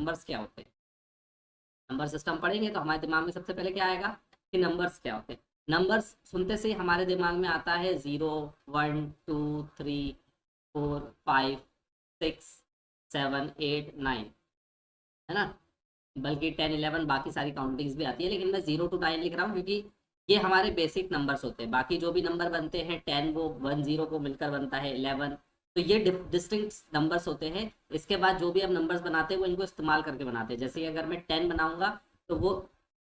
Numbers क्या होते हैं। नंबर सिस्टम पढ़ेंगे तो हमारे दिमाग में सबसे पहले क्या आएगा कि नंबर्स क्या होते हैं। नंबर्स सुनते से ही हमारे दिमाग में आता है 0 1 2 3 4 5 6 7 8 9, है ना। बल्कि 10 11 बाकी सारी काउंटिंग्स भी आती है, लेकिन मैं 0 to 9 लिख रहा हूँ क्योंकि ये हमारे बेसिक नंबर्स होते हैं। बाकी जो भी नंबर बनते हैं 10 वो 1 0 को मिलकर बनता है 11, तो ये डिस्टिंक्ट नंबर्स होते हैं। इसके बाद जो भी हम नंबर्स बनाते हैं वो इनको इस्तेमाल करके बनाते हैं। जैसे कि अगर मैं 10 बनाऊंगा तो वो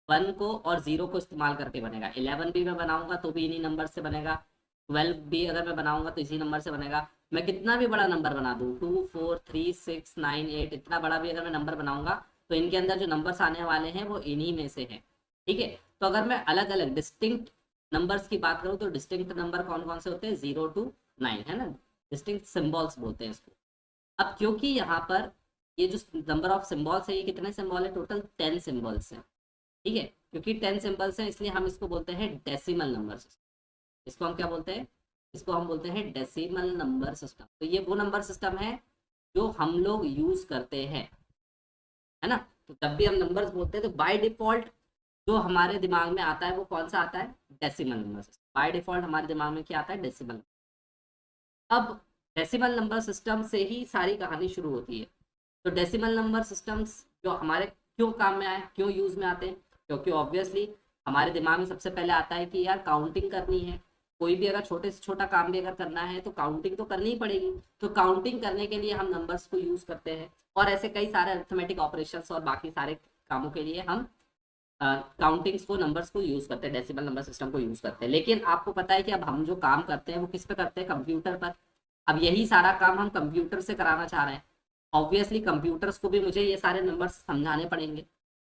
1 को और 0 को इस्तेमाल करके बनेगा। 11 भी मैं बनाऊंगा तो भी इन्हीं नंबर से बनेगा। 12 भी अगर मैं बनाऊंगा तो इसी नंबर से बनेगा। मैं कितना भी बड़ा नंबर बना दूँ, 2 4 3 6 9 8, इतना बड़ा भी अगर मैं नंबर बनाऊंगा तो इनके अंदर जो नंबर्स आने वाले हैं वो इन्हीं में से हैं। ठीक है। तो अगर मैं अलग अलग डिस्टिंक्ट नंबर्स की बात करूँ तो डिस्टिंक्ट नंबर कौन कौन से होते हैं, 0 to 9, है ना। डिस्टिंक्ट सिंबल्स बोलते हैं इसको। अब क्योंकि यहाँ पर ये जो नंबर ऑफ सिंबल्स है, ये कितने सिंबल है, टोटल 10 सिंबल्स हैं। ठीक है। क्योंकि 10 सिंबल्स हैं इसलिए हम इसको बोलते हैं डेसिमल नंबर सिस्टम। इसको हम क्या बोलते हैं, इसको हम बोलते हैं डेसिमल नंबर सिस्टम। तो ये वो नंबर सिस्टम है जो हम लोग यूज करते हैं, है ना। तो जब भी हम नंबर्स बोलते हैं तो बाय डिफॉल्ट जो हमारे दिमाग में आता है वो कौन सा आता है, decimal number system. By default हमारे दिमाग में क्या आता है, डेसिमल। अब डेसिमल नंबर सिस्टम से ही सारी कहानी शुरू होती है। तो डेसिमल नंबर सिस्टम्स जो हमारे क्यों काम में आए, क्यों यूज में आते हैं, क्योंकि ऑब्वियसली हमारे दिमाग में सबसे पहले आता है कि यार काउंटिंग करनी है। कोई भी अगर छोटे से छोटा काम भी अगर करना है तो काउंटिंग तो करनी ही पड़ेगी। तो काउंटिंग करने के लिए हम नंबर्स को यूज करते हैं, और ऐसे कई सारे अरिथमेटिक ऑपरेशंस और बाकी सारे कामों के लिए हम काउंटिंग्स को, नंबर्स को यूज करते हैं, डेसिमल नंबर सिस्टम को यूज करते हैं। लेकिन आपको पता है कि अब हम जो काम करते हैं वो किस पे करते हैं, कंप्यूटर पर। अब यही सारा काम हम कंप्यूटर से कराना चाह रहे हैं। ऑब्वियसली कंप्यूटर्स को भी मुझे ये सारे नंबर्स समझाने पड़ेंगे।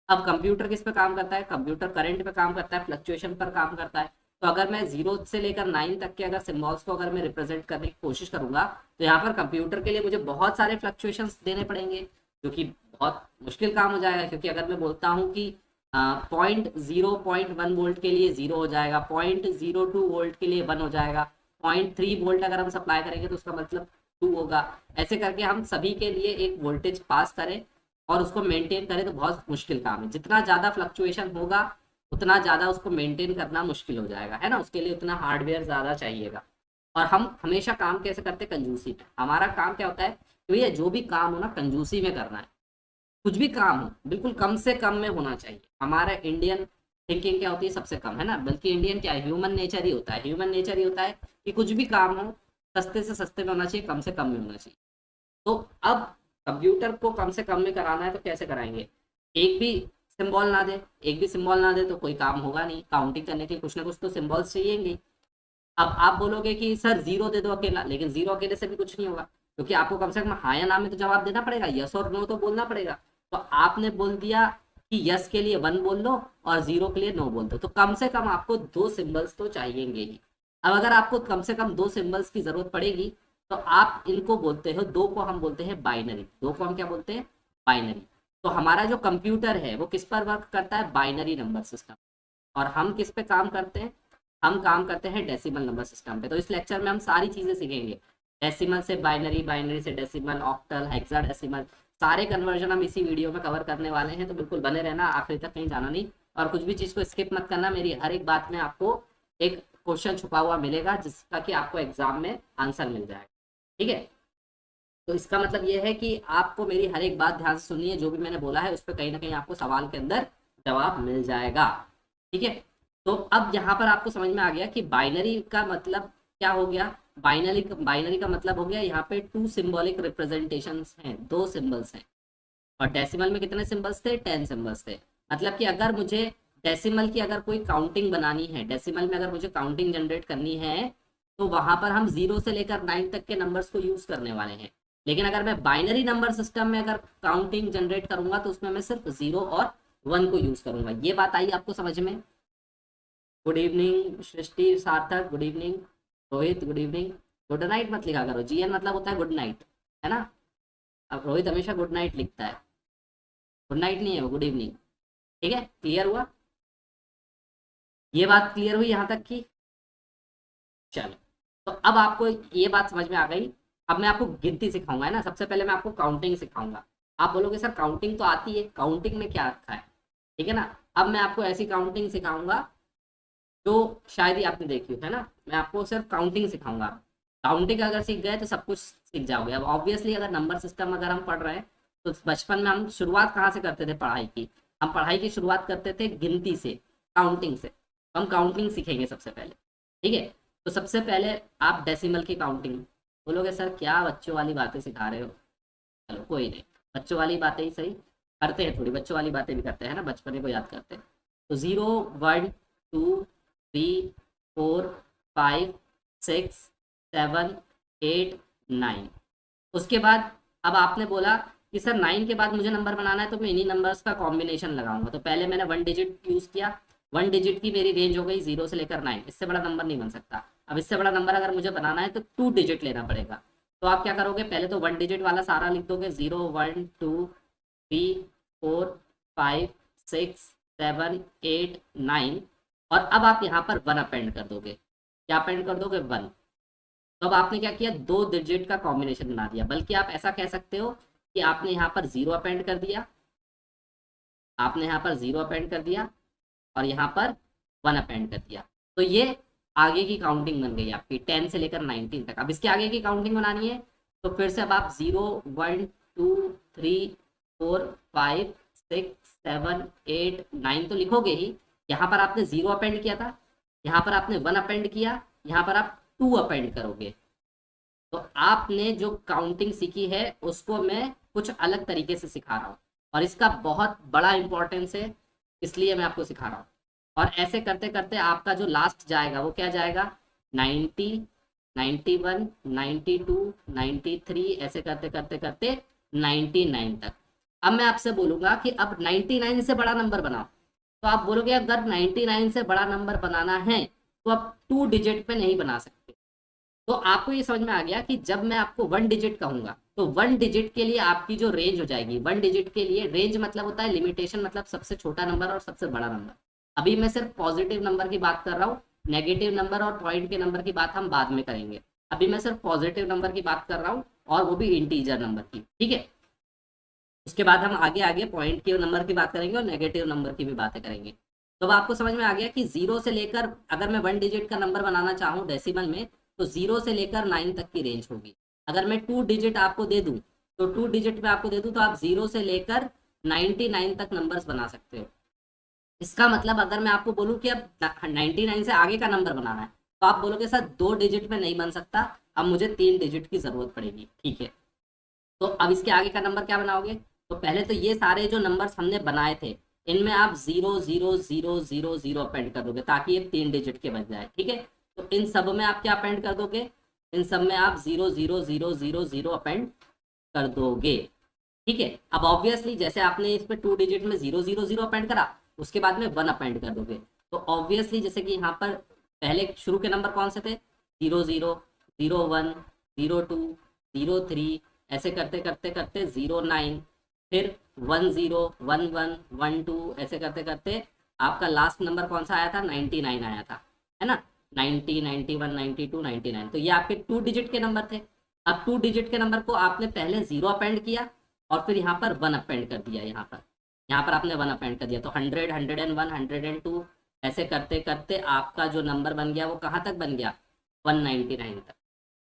अब कंप्यूटर किस पे काम करता है, कंप्यूटर करंट पे काम करता है, फ्लक्चुएशन पर काम करता है। तो अगर मैं 0 से लेकर 9 तक के अगर सिम्बॉल्स को अगर मैं रिप्रेजेंट करने की कोशिश करूंगा तो यहाँ पर कंप्यूटर के लिए मुझे बहुत सारे फ्लक्चुएशंस देने पड़ेंगे, जो कि बहुत मुश्किल काम हो जाएगा। क्योंकि अगर मैं बोलता हूँ कि 0.1 वोल्ट के लिए 0 हो जाएगा, 0.02 वोल्ट के लिए 1 हो जाएगा, 0.3 वोल्ट अगर हम सप्लाई करेंगे तो उसका मतलब 2 होगा। ऐसे करके हम सभी के लिए एक वोल्टेज पास करें और उसको मेंटेन करें तो बहुत मुश्किल काम है। जितना ज़्यादा फ्लक्चुएशन होगा उतना ज़्यादा उसको मेंटेन करना मुश्किल हो जाएगा, है ना। उसके लिए उतना हार्डवेयर ज़्यादा चाहिएगा। और हम हमेशा काम कैसे करते हैं, कंजूसी में। हमारा काम क्या होता है कि भैया जो भी काम हो ना कंजूसी में करना है। कुछ भी काम हो बिल्कुल कम से कम में होना चाहिए। हमारा इंडियन थिंकिंग क्या होती है, सबसे कम, है ना। बल्कि इंडियन क्या है, ह्यूमन नेचर ही होता है। ह्यूमन नेचर ही होता है कि कुछ भी काम हो सस्ते से सस्ते में होना चाहिए, कम से कम में होना चाहिए। तो अब कंप्यूटर को कम से कम में कराना है तो कैसे कराएंगे, एक भी सिंबल ना दे, एक भी सिंबल ना दे तो कोई काम होगा नहीं। काउंटिंग करने के लिए कुछ ना कुछ तो सिंबल्स चाहिए। अब आप बोलोगे कि सर 0 दे दो अकेला, लेकिन 0 अकेले से भी कुछ नहीं होगा, क्योंकि आपको कम से कम हाँ या ना में तो जवाब देना पड़ेगा, यस और नो तो बोलना पड़ेगा। तो आपने बोल दिया कि यस के लिए 1 बोल दो और 0 के लिए नो बोल दो, तो कम से कम आपको 2 सिंबल्स तो चाहिएंगे ही। अब अगर आपको कम से कम 2 सिंबल्स की जरूरत पड़ेगी तो आप इनको बोलते हो, 2 को हम बोलते हैं बाइनरी। 2 को हम क्या बोलते हैं, बाइनरी। तो हमारा जो कंप्यूटर है वो किस पर वर्क करता है, बाइनरी नंबर सिस्टम। और हम किस पे काम करते हैं, हम काम करते हैं डेसिमल नंबर सिस्टम पे। तो इस लेक्चर में हम सारी चीजें सीखेंगे, डेसिमल से बाइनरी, बाइनरी से डेसिमल, ऑक्टल, हेक्साडेसिमल, सारे कन्वर्जन हम इसी वीडियो में कवर करने वाले हैं। तो बिल्कुल बने रहना, आखिरी तक कहीं जाना नहीं, और कुछ भी चीज को स्किप मत करना। मेरी हर एक बात में आपको एक क्वेश्चन छुपा हुआ मिलेगा जिसका कि आपको एग्जाम में आंसर मिल जाएगा। ठीक है। तो इसका मतलब ये है कि आपको मेरी हर एक बात ध्यान से सुननी है, जो भी मैंने बोला है उस पर कहीं ना कहीं आपको सवाल के अंदर जवाब मिल जाएगा। ठीक है। तो अब यहाँ पर आपको समझ में आ गया कि बाइनरी का मतलब क्या हो गया। बाइनरी का मतलब हो गया यहाँ पे 2 सिंबॉलिक रिप्रेजेंटेशन हैं, 2 सिंबल्स हैं। और डेसिमल में कितने सिंबल्स थे, 10 सिंबल्स थे। मतलब कि अगर मुझे डेसिमल की अगर कोई काउंटिंग बनानी है, डेसिमल में अगर मुझे काउंटिंग जनरेट करनी है तो वहां पर हम 0 से लेकर 9 तक के नंबर्स को यूज करने वाले हैं। लेकिन अगर मैं बाइनरी नंबर सिस्टम में अगर काउंटिंग जनरेट करूंगा तो उसमें मैं सिर्फ 0 और 1 को यूज करूंगा। ये बात आई आपको समझ में। गुड इवनिंग सृष्टि, सार्थक good evening, Rohit good evening. Good night मत लिखा करो, जीएन मतलब होता है गुड नाइट, है ना। अब रोहित हमेशा गुड नाइट लिखता है, गुड नाइट नहीं है वो, गुड इवनिंग। ठीक है, क्लियर हुआ, ये बात क्लियर हुई यहाँ तक की। चलो, तो अब आपको ये बात समझ में आ गई। अब मैं आपको गिनती सिखाऊंगा, है ना। सबसे पहले मैं आपको काउंटिंग सिखाऊंगा। आप बोलोगे सर काउंटिंग तो आती है, काउंटिंग में क्या रखा है, ठीक है ना। अब मैं आपको ऐसी काउंटिंग सिखाऊंगा जो शायद ही आपने देखी हो, है ना। मैं आपको सिर्फ काउंटिंग सिखाऊंगा। काउंटिंग अगर सीख गए तो सब कुछ सीख जाओगे। अब ऑब्वियसली अगर नंबर सिस्टम अगर हम पढ़ रहे हैं तो बचपन में हम शुरुआत कहाँ से करते थे पढ़ाई की, हम पढ़ाई की शुरुआत करते थे गिनती से, काउंटिंग से। हम काउंटिंग सीखेंगे सबसे पहले, ठीक है। तो सबसे पहले आप डेसिमल की काउंटिंग। बोलोगे सर क्या बच्चों वाली बातें सिखा रहे हो, चलो कोई नहीं, बच्चों वाली बातें ही सही, करते हैं थोड़ी बच्चों वाली बातें भी करते हैं ना, बचपने को याद करते हैं। तो 0 1 2 3 4 5 6 7 8 9। उसके बाद अब आपने बोला कि सर 9 के बाद मुझे नंबर बनाना है तो मैं इन्हीं नंबर्स का कॉम्बिनेशन लगाऊंगा। तो पहले मैंने 1 डिजिट यूज किया, 1 डिजिट की मेरी रेंज हो गई 0 से लेकर 9, इससे बड़ा नंबर नहीं बन सकता। अब इससे बड़ा नंबर अगर मुझे बनाना है तो 2 डिजिट लेना पड़ेगा। तो आप क्या करोगे, पहले तो 1 डिजिट वाला सारा लिख दोगे, 0 1 2 3 4 5 6 7 8 9। और अब आप यहाँ पर 1 अपेंड कर दोगे। क्या अपेंड कर दोगे, 1। तो अब आपने क्या किया, 2 डिजिट का कॉम्बिनेशन बना दिया। बल्कि आप ऐसा कह सकते हो कि आपने यहाँ पर 0 अपेंड कर दिया, आपने यहाँ पर 0 अपेंड कर दिया और यहाँ पर 1 अपेंड कर दिया। तो ये आगे की काउंटिंग बन गई आपकी 10 से लेकर 19 तक। अब इसके आगे की काउंटिंग बनानी है तो फिर से अब आप 0 1 2 3 4 5 6 7 8 9 तो लिखोगे ही। यहाँ पर आपने 0 अपेंड किया था, यहाँ पर आपने 1 अपेंड किया, यहाँ पर आप 2 अपेंड करोगे। तो आपने जो काउंटिंग सीखी है उसको मैं कुछ अलग तरीके से सिखा रहा हूँ और इसका बहुत बड़ा इंपॉर्टेंस है, इसलिए मैं आपको सिखा रहा हूँ। और ऐसे करते करते आपका जो लास्ट जाएगा वो क्या जाएगा, 90 91 92 93, ऐसे करते करते करते 99 तक। अब मैं आपसे बोलूंगा कि अब 99 से बड़ा नंबर बनाओ। तो आप बोलोगे अगर 99 से बड़ा नंबर बनाना है तो आप 2 डिजिट पे नहीं बना सकते। तो आपको ये समझ में आ गया कि जब मैं आपको 1 डिजिट कहूंगा तो 1 डिजिट के लिए आपकी जो रेंज हो जाएगी, 1 डिजिट के लिए रेंज मतलब होता है लिमिटेशन, मतलब सबसे छोटा नंबर और सबसे बड़ा नंबर। अभी मैं सिर्फ पॉजिटिव नंबर की बात कर रहा हूँ, नेगेटिव नंबर और पॉइंट के नंबर की बात हम बाद में करेंगे। अभी मैं सिर्फ पॉजिटिव नंबर की बात कर रहा हूँ और वो भी इंटीजर नंबर की, ठीक है। उसके बाद हम आगे आगे पॉइंट के नंबर की बात करेंगे और नेगेटिव नंबर की भी बातें करेंगे। तो अब आपको समझ में आ गया कि 0 से लेकर अगर मैं 1 डिजिट का नंबर बनाना चाहूँ डेसिमल में तो 0 से लेकर 9 तक की रेंज होगी। अगर मैं 2 डिजिट आपको दे दूं तो 2 डिजिट में आपको दे दूं तो आप 0 से लेकर 99 तक नंबर्स बना सकते हो। इसका मतलब अगर मैं आपको बोलूं कि अब 99 से आगे का नंबर बनाना है तो आप बोलोगे सर 2 डिजिट में नहीं बन सकता, अब मुझे 3 डिजिट की जरूरत पड़ेगी, ठीक है। तो अब इसके आगे का नंबर क्या बनाओगे, तो पहले तो ये सारे जो नंबर्स हमने बनाए थे इनमें आप 0 0 0 0 0 अपेंड कर दोगे ताकि ये 3 डिजिट के बन जाए, ठीक है। तो इन सब में आप क्या अपेंड कर दोगे, इन सब में आप 0 0 0 0 0 अपेंड कर दोगे, ठीक है। अब ऑब्वियसली जैसे आपने इस पे 2 डिजिट में 0 0 0 अपेंड करा उसके बाद में 1 अपेंड कर दोगे। तो ऑब्वियसली जैसे कि यहाँ पर पहले शुरू के नंबर कौन से थे, 0 0 0 1 0 2 0 3, ऐसे करते करते करते 0 9, फिर 1 0 1 1 1 2, ऐसे करते करते आपका लास्ट नंबर कौन सा आया था, 99 आया था, है ना। 90 91 92 99, तो ये आपके 2 डिजिट के नंबर थे। अब 2 डिजिट के नंबर को आपने पहले 0 अपेंड किया और फिर यहाँ पर 1 अपेंड कर दिया, यहाँ पर आपने 1 अपेंड कर दिया। तो 100 101 102 ऐसे करते करते आपका जो नंबर बन गया वो कहाँ तक बन गया, 199 तक।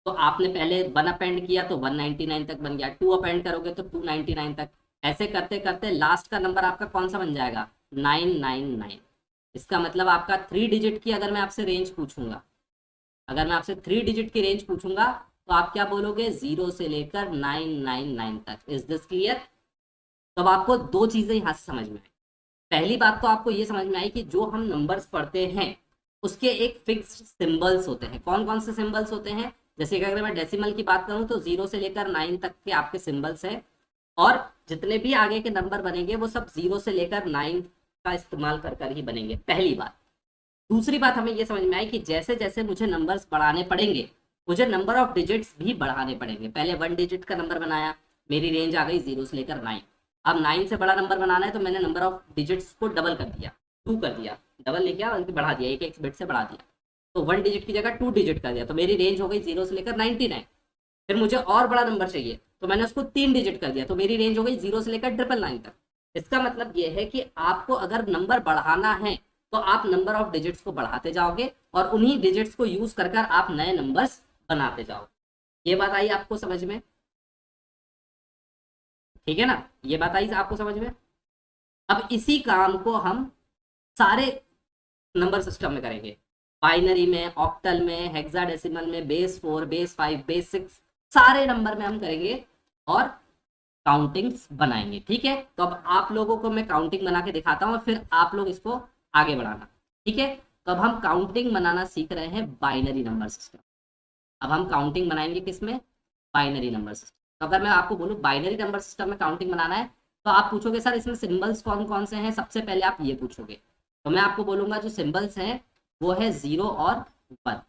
तो आपने पहले 1 अपेंड किया तो 199 तक बन गया, 2 अपेंड करोगे तो 299 तक। ऐसे करते करते लास्ट का नंबर आपका कौन सा बन जाएगा, 999। इसका मतलब आपका 3 डिजिट की अगर मैं आपसे रेंज पूछूंगा, अगर मैं आपसे 3 डिजिट की रेंज पूछूंगा तो आप क्या बोलोगे, 0 से लेकर 999 तक। Is this clear. तो अब आपको दो चीजें यहाँ से समझ में आई। पहली बात तो आपको ये समझ में आई कि जो हम नंबर्स पढ़ते हैं उसके एक फिक्स्ड सिंबल्स होते हैं। कौन कौन से सिंबल्स होते हैं, जैसे कि अगर मैं डेसिमल की बात करूं तो 0 से लेकर 9 तक के आपके सिंबल्स हैं और जितने भी आगे के नंबर बनेंगे वो सब 0 से लेकर 9 का इस्तेमाल कर कर ही बनेंगे, पहली बात। दूसरी बात हमें ये समझ में आई कि जैसे जैसे मुझे नंबर्स बढ़ाने पड़ेंगे मुझे नंबर ऑफ डिजिट्स भी बढ़ाने पड़ेंगे। पहले 1 डिजिट का नंबर बनाया, मेरी रेंज आ गई 0 से लेकर 9। अब 9 से बड़ा नंबर बनाना है तो मैंने नंबर ऑफ डिजिट्स को डबल कर दिया, 2 कर दिया, डबल नहीं किया बल्कि बढ़ा दिया, एक बिट से बढ़ा दिया। तो 1 डिजिट की जगह 2 डिजिट कर दिया, तो मेरी रेंज हो गई 0 से लेकर 99। फिर मुझे और बड़ा नंबर चाहिए तो मैंने उसको 3 डिजिट कर दिया, तो मेरी रेंज हो गई 0 से लेकर 999 तक। इसका मतलब ये है कि आपको अगर नंबर बढ़ाना है तो आप नंबर ऑफ डिजिट्स को बढ़ाते जाओगे और उन्हीं डिजिट्स को यूज कर कर आप नए नंबर्स बनाते जाओगे। ये बात आई आपको समझ में? ठीक है ना, ये बात आई आपको समझ में? अब इसी काम को हम सारे नंबर सिस्टम में करेंगे, बाइनरी में, ऑक्टल में, हेक्साडेसिमल में, बेस 4, बेस 5, बेस 6, सारे नंबर में हम करेंगे और काउंटिंग्स बनाएंगे। ठीक है, तो अब आप लोगों को मैं काउंटिंग बना के दिखाता हूँ और फिर आप लोग इसको आगे बढ़ाना। ठीक है, तो अब हम काउंटिंग बनाना सीख रहे हैं बाइनरी नंबर सिस्टम। अब हम काउंटिंग बनाएंगे किसमें? Binary number system. तो अगर मैं आपको बोलूँ बाइनरी नंबर सिस्टम में काउंटिंग बनाना है तो आप पूछोगे सर इसमें सिंबल्स कौन कौन से हैं, सबसे पहले आप ये पूछोगे। तो मैं आपको बोलूंगा जो सिंबल्स हैं वो है 0 और 1।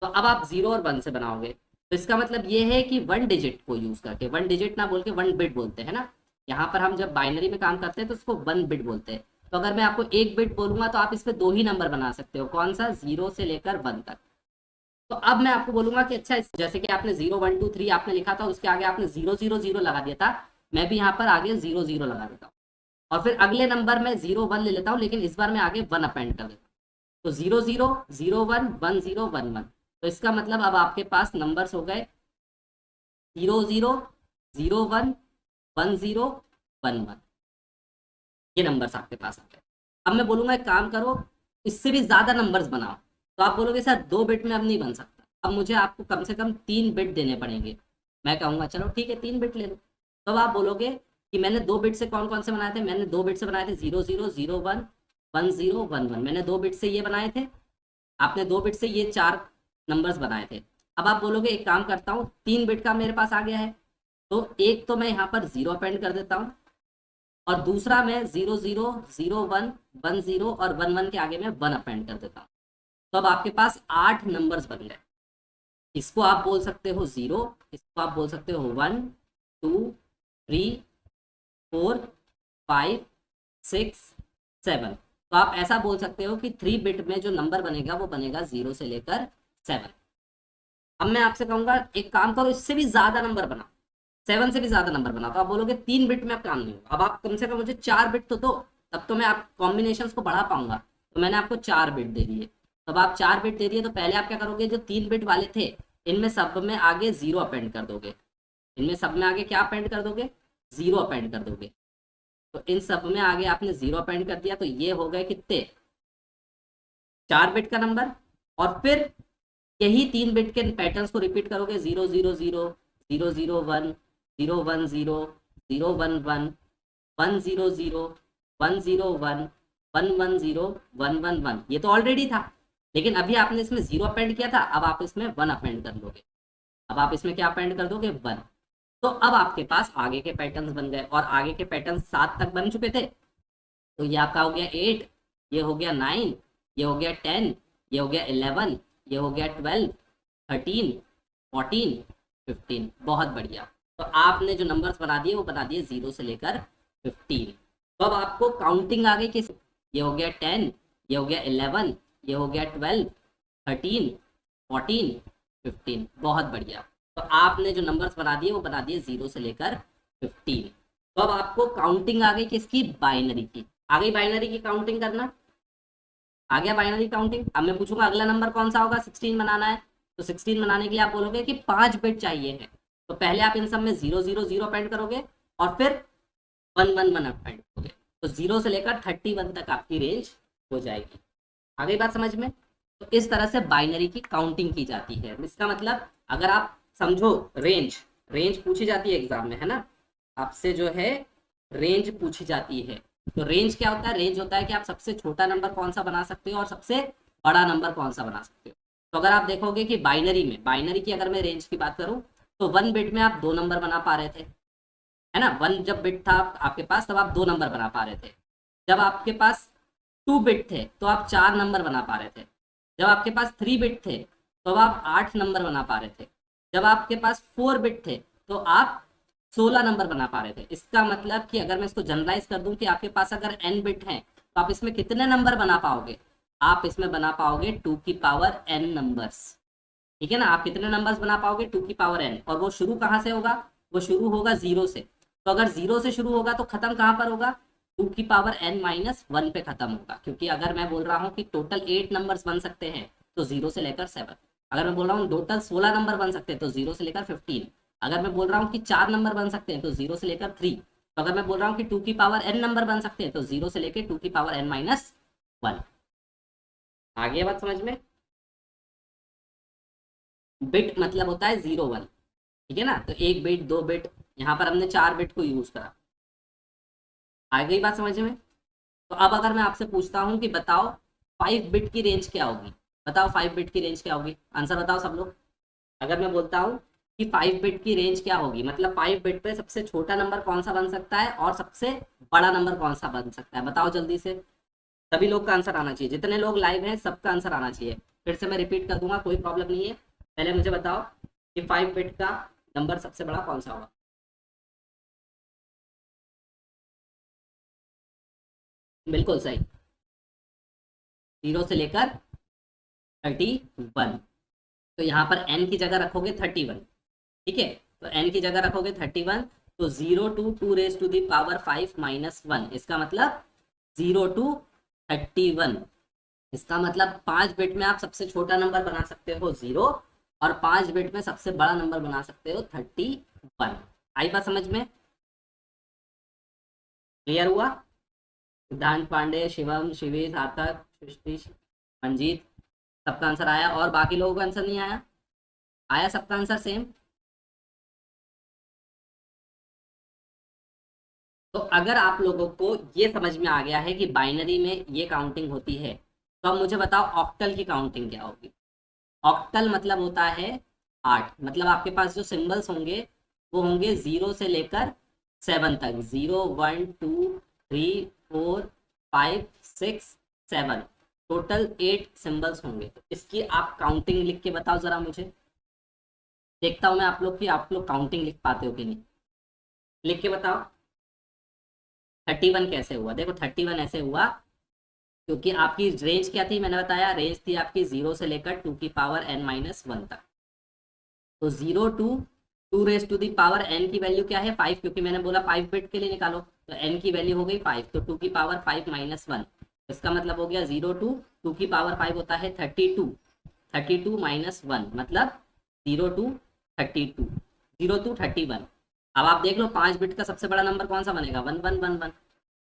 तो अब आप 0 और 1 से बनाओगे, तो इसका मतलब ये है कि 1 डिजिट को यूज करके, 1 डिजिट ना बोल के 1 बिट बोलते हैं ना, यहाँ पर हम जब बाइनरी में काम करते हैं तो उसको 1 बिट बोलते हैं। तो अगर मैं आपको 1 बिट बोलूंगा तो आप इस पे 2 ही नंबर बना सकते हो, कौन सा? 0 से लेकर 1 तक। तो अब मैं आपको बोलूंगा कि अच्छा जैसे कि आपने 0 1 2 3 आपने लिखा था, उसके आगे आपने 0 0 0 लगा दिया था, मैं भी यहाँ पर आगे 0 0 लगा देता हूँ और फिर अगले नंबर में 0 1 ले लेता हूँ, लेकिन इस बार मैं आगे 1 अपेंड कर देता हूँ। तो 0 0 0 1 1 0 1 1। तो इसका मतलब अब आपके पास नंबर्स हो गए 0 0 0 1 1 0 1 1। ये नंबर्स आपके पास आ गए। अब मैं बोलूंगा एक काम करो, इससे भी ज्यादा नंबर्स बनाओ। तो आप बोलोगे सर 2 बिट में अब नहीं बन सकता, अब मुझे आपको कम से कम 3 बिट देने पड़ेंगे। मैं कहूँगा चलो ठीक है 3 बिट ले लो। तब आप बोलोगे कि मैंने 2 बिट से कौन कौन से बनाए थे? मैंने 2 बिट से बनाए थे 0 0 0 1 1 0 1 1। मैंने 2 बिट से ये बनाए थे, आपने 2 बिट से ये 4 नंबर्स बनाए थे। अब आप बोलोगे एक काम करता हूँ 3 बिट का मेरे पास आ गया है, तो एक तो मैं यहाँ पर 0 अपेंड कर देता हूँ और दूसरा मैं 0 0 0 1 1 0 और 1 1 के आगे मैं 1 अपेंड कर देता हूँ। तो अब आपके पास 8 नंबर्स बन गए। इसको आप बोल सकते हो 0, इसको आप बोल सकते हो 1 2 3 4 5 6 7। तो आप ऐसा बोल सकते हो कि 3 बिट में जो नंबर बनेगा वो बनेगा 0 से लेकर 7। अब मैं आपसे कहूंगा एक काम करो, इससे भी ज्यादा नंबर बनाओ, 7 से भी ज्यादा नंबर बनाओ। तो आप बोलोगे 3 बिट में अब काम नहीं होगा, अब आप कम से कम मुझे 4 बिट तो दो, तब तो मैं आप कॉम्बिनेशन को बढ़ा पाऊंगा। तो मैंने आपको 4 बिट दे दिए। तब आप 4 बिट दे दिए तो पहले आप क्या करोगे, जो 3 बिट वाले थे इनमें सब में आगे 0 अपेंड कर दोगे। इनमें सब में आगे क्या अपेंड कर दोगे? 0 अपेंड कर दोगे। तो इन सब में आगे आपने 0 अपेंड कर दिया, तो ये हो गए कितने? 4 बिट का नंबर। और फिर यही 3 बिट के पैटर्न्स को रिपीट करोगे, 0 0 0 0 0 1 0 1 0 0 1 1 1 0 0 1 0 1 1 1 0 1 1 1। ये तो ऑलरेडी था, लेकिन अभी आपने इसमें 0 अपेंड किया था, अब आप इसमें 1 अपेंड कर लोगे। अब आप इसमें क्या अपेंड कर दोगे? 1। तो अब आपके पास आगे के पैटर्न्स बन गए और आगे के पैटर्न 7 तक बन चुके थे। तो ये आपका हो गया 8, ये हो गया 9, ये हो गया 10, ये हो गया 11, ये हो गया 12 13 14 15। बहुत बढ़िया। तो आपने जो नंबर्स बना दिए वो बना दिए 0 से लेकर 15। तो अब आपको काउंटिंग आ गई किस? ये हो गया 10, ये हो गया 11, ये हो गया 12 13 14 15। बहुत बढ़िया। तो आपने जो नंबर्स बना दिए वो बना दिए 0 से लेकर 15। तो अब आपको काउंटिंग आ गई किसकी? बाइनरी की। आ गई बाइनरी की काउंटिंग करना, आ गया बाइनरी काउंटिंग। अब मैं पूछूंगा अगला नंबर कौन सा होगा? 16 बनाना है। तो 16 बनाने के लिए आप बोलोगे कि 5 बिट चाहिए है। तो पहले आप इन सब में 0 0 0 अपेंड करोगे और फिर 1 1 1 अपेंड करोगे। तो 0 से लेकर 31 तक आपकी रेंज हो जाएगी। आ गई बात समझ में? तो इस तरह से बाइनरी की काउंटिंग की जाती है। इसका मतलब अगर आप समझो, रेंज रेंज पूछी जाती है एग्जाम में, है ना, आपसे जो है रेंज पूछी जाती है। तो रेंज क्या होता है? रेंज होता है कि आप सबसे छोटा नंबर कौन सा बना सकते हो और सबसे बड़ा नंबर कौन सा बना सकते हो। तो अगर आप देखोगे कि बाइनरी में, बाइनरी की अगर मैं रेंज की बात करूं तो 1 बिट में आप 2 नंबर बना पा रहे थे, है ना। 1 जब बिट था आपके पास तब आप 2 नंबर बना पा रहे थे। जब आपके पास 2 बिट थे तो आप 4 नंबर बना पा रहे थे। जब आपके पास 3 बिट थे तो आप 8 नंबर बना पा रहे थे। जब आपके पास 4 बिट थे तो आप 16 नंबर बना पा रहे थे। इसका मतलब कि अगर मैं इसको जनरलाइज कर दूं कि आपके पास अगर n बिट है तो आप इसमें कितने नंबर बना पाओगे? आप इसमें बना पाओगे 2 की पावर n नंबर्स। ठीक है ना, आप कितने नंबर्स बना पाओगे? 2 की पावर n। और वो शुरू कहाँ से होगा? वो शुरू होगा जीरो से। तो अगर जीरो से शुरू होगा तो खत्म कहाँ पर होगा, टू की पावर n माइनस वन पे खत्म होगा। क्योंकि अगर मैं बोल रहा हूँ कि टोटल 8 नंबर्स बन सकते हैं तो जीरो से लेकर 7। अगर मैं बोल रहा हूँ टोटल 16 नंबर बन सकते हैं तो जीरो से लेकर 15। अगर मैं बोल रहा हूँ कि 4 नंबर बन सकते हैं तो जीरो से लेकर 3। तो अगर मैं बोल रहा हूँ कि टू की पावर n नंबर बन सकते हैं तो जीरो से लेकर टू की पावर n माइनस वन। आगे बात समझ में। बिट मतलब होता है जीरो वन, ठीक है ना। तो एक बिट, दो बिट, यहाँ पर हमने 4 बिट को यूज करा। आ गई बात समझ में। तो अब अगर मैं आपसे पूछता हूँ कि बताओ 5 बिट की रेंज क्या होगी, बताओ 5 बिट की रेंज क्या होगी, आंसर बताओ सब लोग। अगर मैं बोलता हूँ कि 5 बिट की रेंज क्या होगी, मतलब 5 बिट पे सबसे छोटा नंबर कौन सा बन सकता है और सबसे बड़ा नंबर कौन सा बन सकता है, बताओ जल्दी से। सभी लोग का आंसर आना चाहिए, जितने लोग लाइव हैं सबका आंसर आना चाहिए। फिर से मैं रिपीट कर दूंगा, कोई प्रॉब्लम नहीं है। पहले मुझे बताओ कि 5 बिट का नंबर सबसे बड़ा कौन सा होगा। बिल्कुल सही, जीरो से लेकर 31। तो यहाँ पर n की जगह रखोगे 31, ठीक है। तो n की जगह रखोगे 31। तो 0 to 2 raised to the power 5 - 1, इसका मतलब 0 to 31। इसका मतलब 5 बिट में आप सबसे छोटा नंबर बना सकते हो जीरो, और 5 बिट में सबसे बड़ा नंबर बना सकते हो 31। आई बात समझ में, क्लियर हुआ। सिद्धांत पांडे, शिवम, शिवी, सार्थक, सृष्टि, मंजीत, सबका आंसर आया और बाकी लोगों का आंसर नहीं आया, आया सबका आंसर सेम। तो अगर आप लोगों को ये समझ में आ गया है कि बाइनरी में ये काउंटिंग होती है, तो अब मुझे बताओ ऑक्टल की काउंटिंग क्या होगी। ऑक्टल मतलब होता है 8, मतलब आपके पास जो सिंबल्स होंगे वो होंगे 0 से लेकर 7 तक, 0 1 2 3 4 5 6 7, टोटल 8 सिंबल्स होंगे। तो इसकी आप काउंटिंग लिख के बताओ जरा मुझे, देखता हूँ मैं आप लोग की, आप लोग काउंटिंग लिख पाते हो कि नहीं, लिख के बताओ। 31 कैसे हुआ, देखो 31 ऐसे हुआ क्योंकि आपकी रेंज क्या थी, मैंने बताया रेंज थी आपकी 0 से लेकर 2 की पावर n - 1 तक। तो 0 to 2 raised to the power n की वैल्यू क्या है 5, क्योंकि मैंने बोला 5 बिट के लिए निकालो। तो n की वैल्यू हो गई 5, तो 2 की पावर 5 - 1, इसका मतलब हो गया 0 to 2 की पावर 5 होता है 32, 32 - 1 मतलब 0 to 32, 0 to 31। अब आप देख लो 5 बिट का सबसे बड़ा नंबर कौन सा बनेगा, 1111।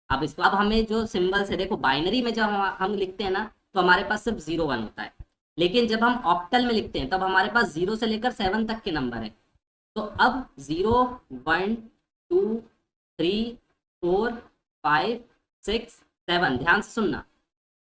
अब इसको, अब हमें जो सिंबल्स है देखो, बाइनरी में जब हम लिखते हैं ना तो हमारे पास सिर्फ 0 1 होता है। लेकिन जब हम ऑक्टल में लिखते हैं तब हमारे पास 0 से लेकर 7 तक के नंबर है। तो अब 0 1 2 3 4 5 6 7, ध्यान से सुनना,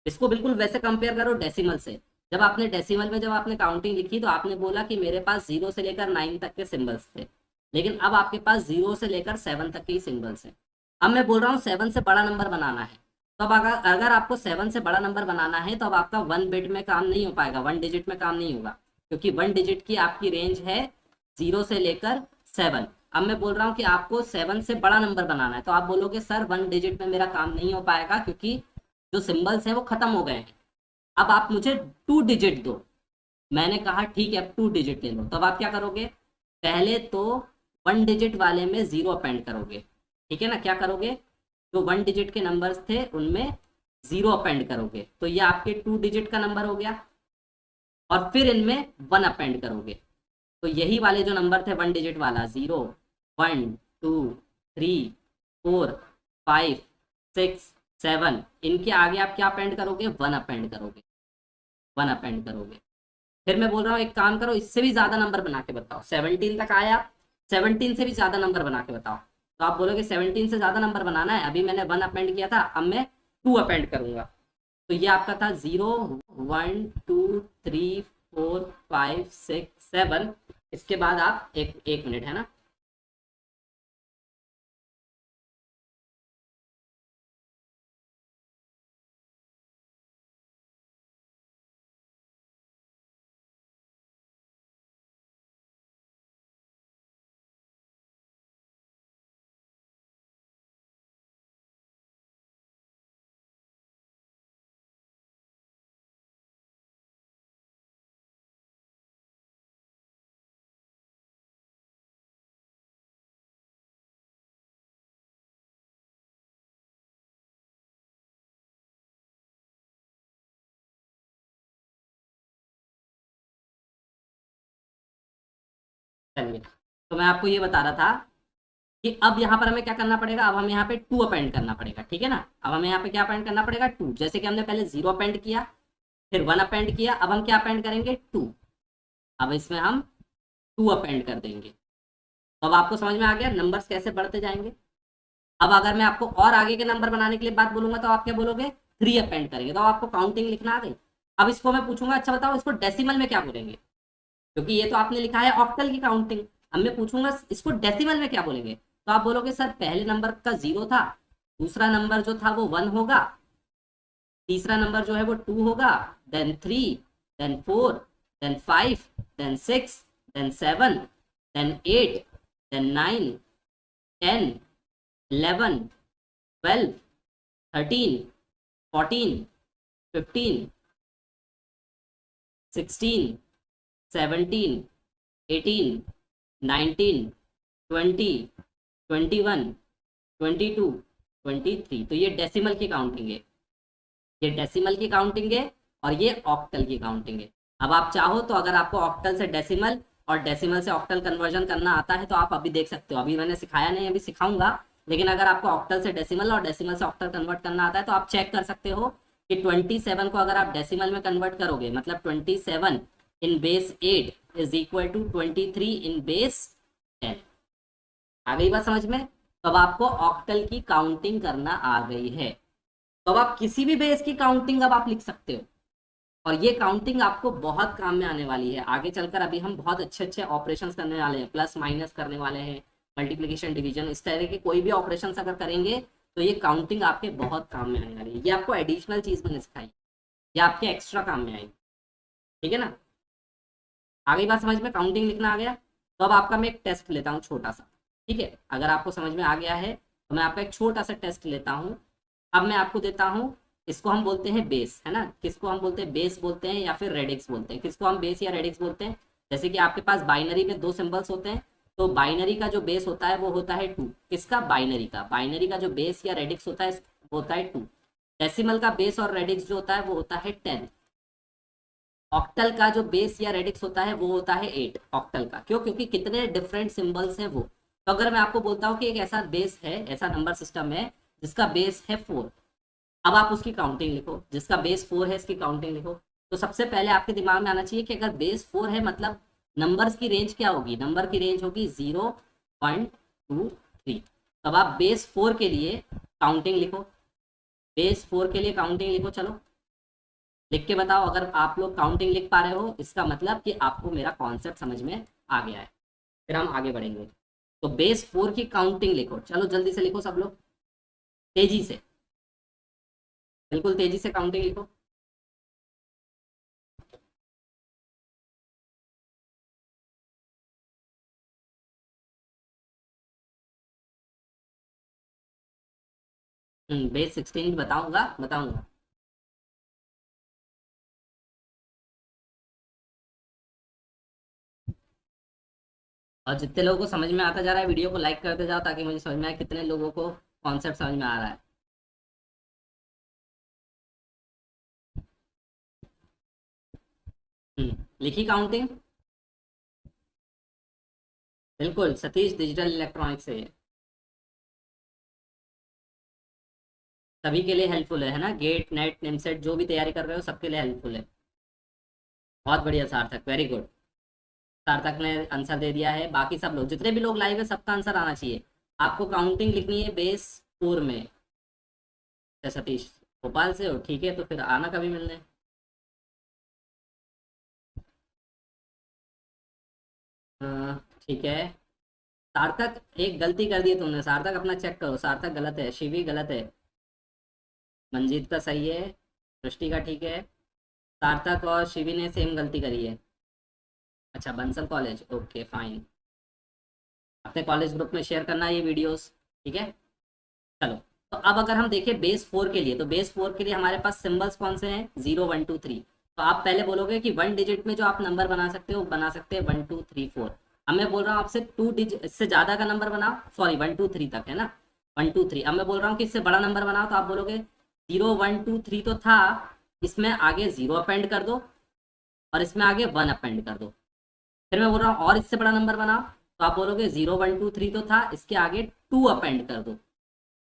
इसको बिल्कुल वैसे कंपेयर करो डेसिमल से। जब आपने डेसिमल में जब आपने काउंटिंग लिखी तो आपने बोला कि मेरे पास 0 से लेकर 9 तक के सिंबल्स थे, लेकिन अब आपके पास 0 से लेकर 7 तक के ही सिंबल्स हैं। अब मैं बोल रहा हूँ 7 से बड़ा नंबर बनाना है। तो अब अगर अगर आपको 7 से बड़ा नंबर बनाना है तो अब आपका 1 बिट में काम नहीं हो पाएगा, 1 डिजिट में काम नहीं होगा, क्योंकि 1 डिजिट की आपकी रेंज है 0 से लेकर 7। अब मैं बोल रहा हूँ कि आपको 7 से बड़ा नंबर बनाना है, तो आप बोलोगे सर 1 डिजिट में मेरा काम नहीं हो पाएगा क्योंकि जो सिंबल्स हैं वो खत्म हो गए हैं, अब आप मुझे 2 डिजिट दो। मैंने कहा ठीक है अब 2 डिजिट ले लो। तब आप क्या करोगे, पहले तो 1 डिजिट वाले में जीरो अपेंड करोगे, ठीक है ना। क्या करोगे, जो 1 डिजिट के नंबर्स थे उनमें जीरो अपेंड करोगे, तो ये आपके 2 डिजिट का नंबर हो गया। और फिर इनमें 1 अपेंड करोगे, तो यही वाले जो नंबर थे 1 डिजिट वाला, 0 1 2 3 4 5 6 7, इनके आगे आप क्या अपेंड करोगे, 1 अपेंड करोगे, 1 अपेंड करोगे। फिर मैं बोल रहा हूँ एक काम करो, इससे भी ज्यादा नंबर बना के बताओ, 17 तक आया, 17 से भी ज्यादा नंबर बना के बताओ। तो आप बोलोगे 17 से ज्यादा नंबर बनाना है, अभी मैंने 1 अपेंड किया था, अब मैं 2 अपेंड करूंगा। तो ये आपका था 0 1 2 3 4 5 6 7। इसके बाद आप एक एक मिनट है ना, चलिए, तो मैं आपको ये बता रहा था कि अब यहाँ पर हमें क्या करना पड़ेगा, अब हमें यहाँ पे 2 अपेंड करना पड़ेगा, ठीक है ना। अब हमें यहाँ पे क्या अपेंड करना पड़ेगा, 2। जैसे कि हमने पहले 0 अपेंड किया, फिर 1 अपेंड किया, अब हम क्या अपेंड करेंगे, 2। अब इसमें हम 2 अपेंड कर देंगे। तो अब आपको समझ में आ गया नंबर्स कैसे बढ़ते जाएंगे। अब अगर मैं आपको और आगे के नंबर बनाने के लिए बात बोलूंगा तो आप क्या बोलोगे, 3 अपेंड करेंगे, तो आपको काउंटिंग लिखना आ गई। अब इसको मैं पूछूंगा, अच्छा बताओ इसको डेसिमल में क्या बोलेंगे, क्योंकि ये तो आपने लिखा है ऑक्टल की काउंटिंग। अब मैं पूछूंगा इसको डेसिमल में क्या बोलेंगे, तो आप बोलोगे सर पहले नंबर का 0 था, दूसरा नंबर जो था वो 1 होगा, तीसरा नंबर जो है वो 2 होगा, then 3, then 4, then 5, then 6, then 7, then 8, then 9, 10, 11, 12, 13, 14, 15, 16, 17, 18, 19, 20, 21, 22, 23। तो ये डेसिमल की काउंटिंग है, ये डेसिमल की काउंटिंग है और ये ऑक्टल की काउंटिंग है। अब आप चाहो तो अगर आपको ऑक्टल से डेसिमल और डेसिमल से ऑक्टल कन्वर्जन करना आता है तो आप अभी देख सकते हो, अभी मैंने सिखाया नहीं, अभी सिखाऊंगा। लेकिन अगर आपको ऑक्टल से डेसिमल और डेसिमल से ऑक्टल कन्वर्ट करना आता है तो आप चेक कर सकते हो कि 27 को अगर आप डेसिमल में कन्वर्ट करोगे, मतलब 27 in base 8 is equal to 23 in base 10। आ गई बात समझ में। तो अब आपको ऑक्टल की काउंटिंग करना आ गई है, तो अब आप किसी भी बेस की काउंटिंग अब आप लिख सकते हो। और ये काउंटिंग आपको बहुत काम में आने वाली है आगे चलकर। अभी हम बहुत अच्छे अच्छे ऑपरेशंस करने वाले हैं, प्लस माइनस करने वाले हैं, मल्टीप्लिकेशन डिवीजन, इस तरह के कोई भी ऑपरेशंस अगर करेंगे तो ये काउंटिंग आपके बहुत काम में आने वाली है। ये आपको एडिशनल चीज मैंने सिखाई, ये आपके एक्स्ट्रा काम में आएगी, ठीक है ना। आ गई बात समझ में, काउंटिंग लिखना आ गया। तो अब आपका मैं एक टेस्ट लेता हूँ छोटा सा, ठीक है। अगर आपको समझ में आ गया है तो मैं आपका एक छोटा सा टेस्ट लेता हूँ। अब मैं आपको देता हूँ, इसको हम बोलते हैं बेस, है ना। किसको हम बोलते हैं, बेस बोलते हैं या फिर रेडिक्स बोलते हैं। किसको हम बेस या रेडिक्स बोलते हैं, जैसे कि आपके पास बाइनरी में 2 सिंबल्स होते हैं, तो बाइनरी का जो बेस होता है वो होता है 2। किसका, बाइनरी का। बाइनरी का जो बेस या रेडिक्स होता है वो होता है 2। डेसिमल का बेस और रेडिक्स जो होता है वो होता है 10। ऑक्टल का जो बेस या रेडिक्स होता है वो होता है 8 ऑक्टल का। क्यों, क्योंकि कितने डिफरेंट सिंबल्स हैं वो। तो अगर मैं आपको बोलता हूँ कि एक ऐसा बेस है, ऐसा नंबर सिस्टम है जिसका बेस है 4, अब आप उसकी काउंटिंग लिखो। जिसका बेस 4 है इसकी काउंटिंग लिखो। तो सबसे पहले आपके दिमाग में आना चाहिए कि अगर बेस 4 है मतलब नंबर्स की रेंज क्या होगी, नंबर की रेंज होगी 0, 1, 2, 3। तब आप बेस 4 के लिए काउंटिंग लिखो, बेस 4 के लिए काउंटिंग लिखो। चलो लिख के बताओ, अगर आप लोग काउंटिंग लिख पा रहे हो इसका मतलब कि आपको मेरा कॉन्सेप्ट समझ में आ गया है। फिर हम आगे बढ़ेंगे। तो बेस 4 की काउंटिंग लिखो, चलो जल्दी से लिखो सब लोग, तेजी से, बिल्कुल तेजी से काउंटिंग लिखो। बेस 16 बताऊंगा बताऊंगा। और जितने लोगों को समझ में आता जा रहा है वीडियो को लाइक करते जाओ ताकि मुझे समझ में आए कितने लोगों को कॉन्सेप्ट समझ में आ रहा है। लिखी काउंटिंग, बिल्कुल सतीश डिजिटल इलेक्ट्रॉनिक्स से है। सभी के लिए हेल्पफुल है ना, गेट नेट निमसेट जो भी तैयारी कर रहे हो सबके लिए हेल्पफुल है। बहुत बढ़िया सार्थक, वेरी गुड। सार्थक ने आंसर दे दिया है। बाकी सब लोग, जितने भी लोग लाइव है सबका आंसर आना चाहिए। आपको काउंटिंग लिखनी है बेस 4 में। अच्छा सतीश भोपाल से हो, ठीक है, तो फिर आना कभी मिलने। ठीक है। सार्थक एक गलती कर दी है तुमने, सार्थक अपना चेक करो, सार्थक गलत है, शिवी गलत है, मंजीत का सही है, सृष्टि का ठीक है, सार्थक और शिवी ने सेम गलती करी है। अच्छा बंसल कॉलेज, ओके फाइन। अपने कॉलेज ग्रुप में शेयर करना ये वीडियोस, ठीक है। चलो, तो अब अगर हम देखें बेस 4 के लिए, तो बेस 4 के लिए हमारे पास सिंबल्स कौन से हैं, 0, 1, 2, 3। तो आप पहले बोलोगे कि 1 डिजिट में जो आप नंबर बना सकते हो बना सकते हैं 1, 2, 3, 4। अब मैं बोल रहा हूँ आपसे 2 डिजिट, इससे ज्यादा का नंबर बनाओ, सॉरी 1, 2, 3 तक है ना, 1, 2, 3। अब मैं बोल रहा हूँ कि इससे बड़ा नंबर बनाओ, तो आप बोलोगे 0, 1, 2, 3 तो था, इसमें आगे 0 अपेंड कर दो और इसमें आगे 1 अपेंड कर दो। फिर मैं बोल रहा हूँ और इससे बड़ा नंबर बनाओ, तो आप बोलोगे 0 1 2 3 तो था, इसके आगे 2 अपेंड कर दो।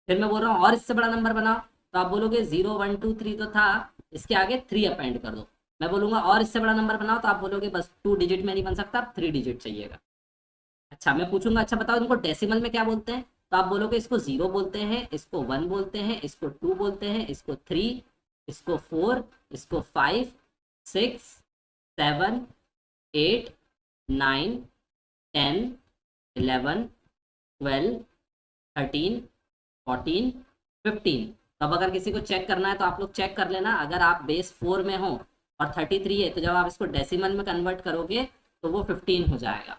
फिर मैं बोल रहा हूँ और इससे बड़ा नंबर बनाओ, तो आप बोलोगे 0 1 2 3 तो था, इसके आगे 3 अपेंड कर दो। मैं बोलूंगा और इससे बड़ा नंबर बनाओ, तो आप बोलोगे बस 2 डिजिट में नहीं बन सकता, 3 डिजिट चाहिएगा। अच्छा मैं पूछूंगा अच्छा बताओ इनको डेसिमल में क्या बोलते हैं, तो आप बोलोगे इसको 0 बोलते हैं, इसको 1 बोलते हैं, इसको 2 बोलते हैं, इसको 3, इसको 4, इसको 5, 6, 7, 8, 9, 10, 11, 12, 13, 14, 15। तो अब अगर किसी को चेक करना है तो आप लोग चेक कर लेना, अगर आप बेस 4 में हो और 33 है, तो जब आप इसको डेसिमल में कन्वर्ट करोगे तो वो 15 हो जाएगा।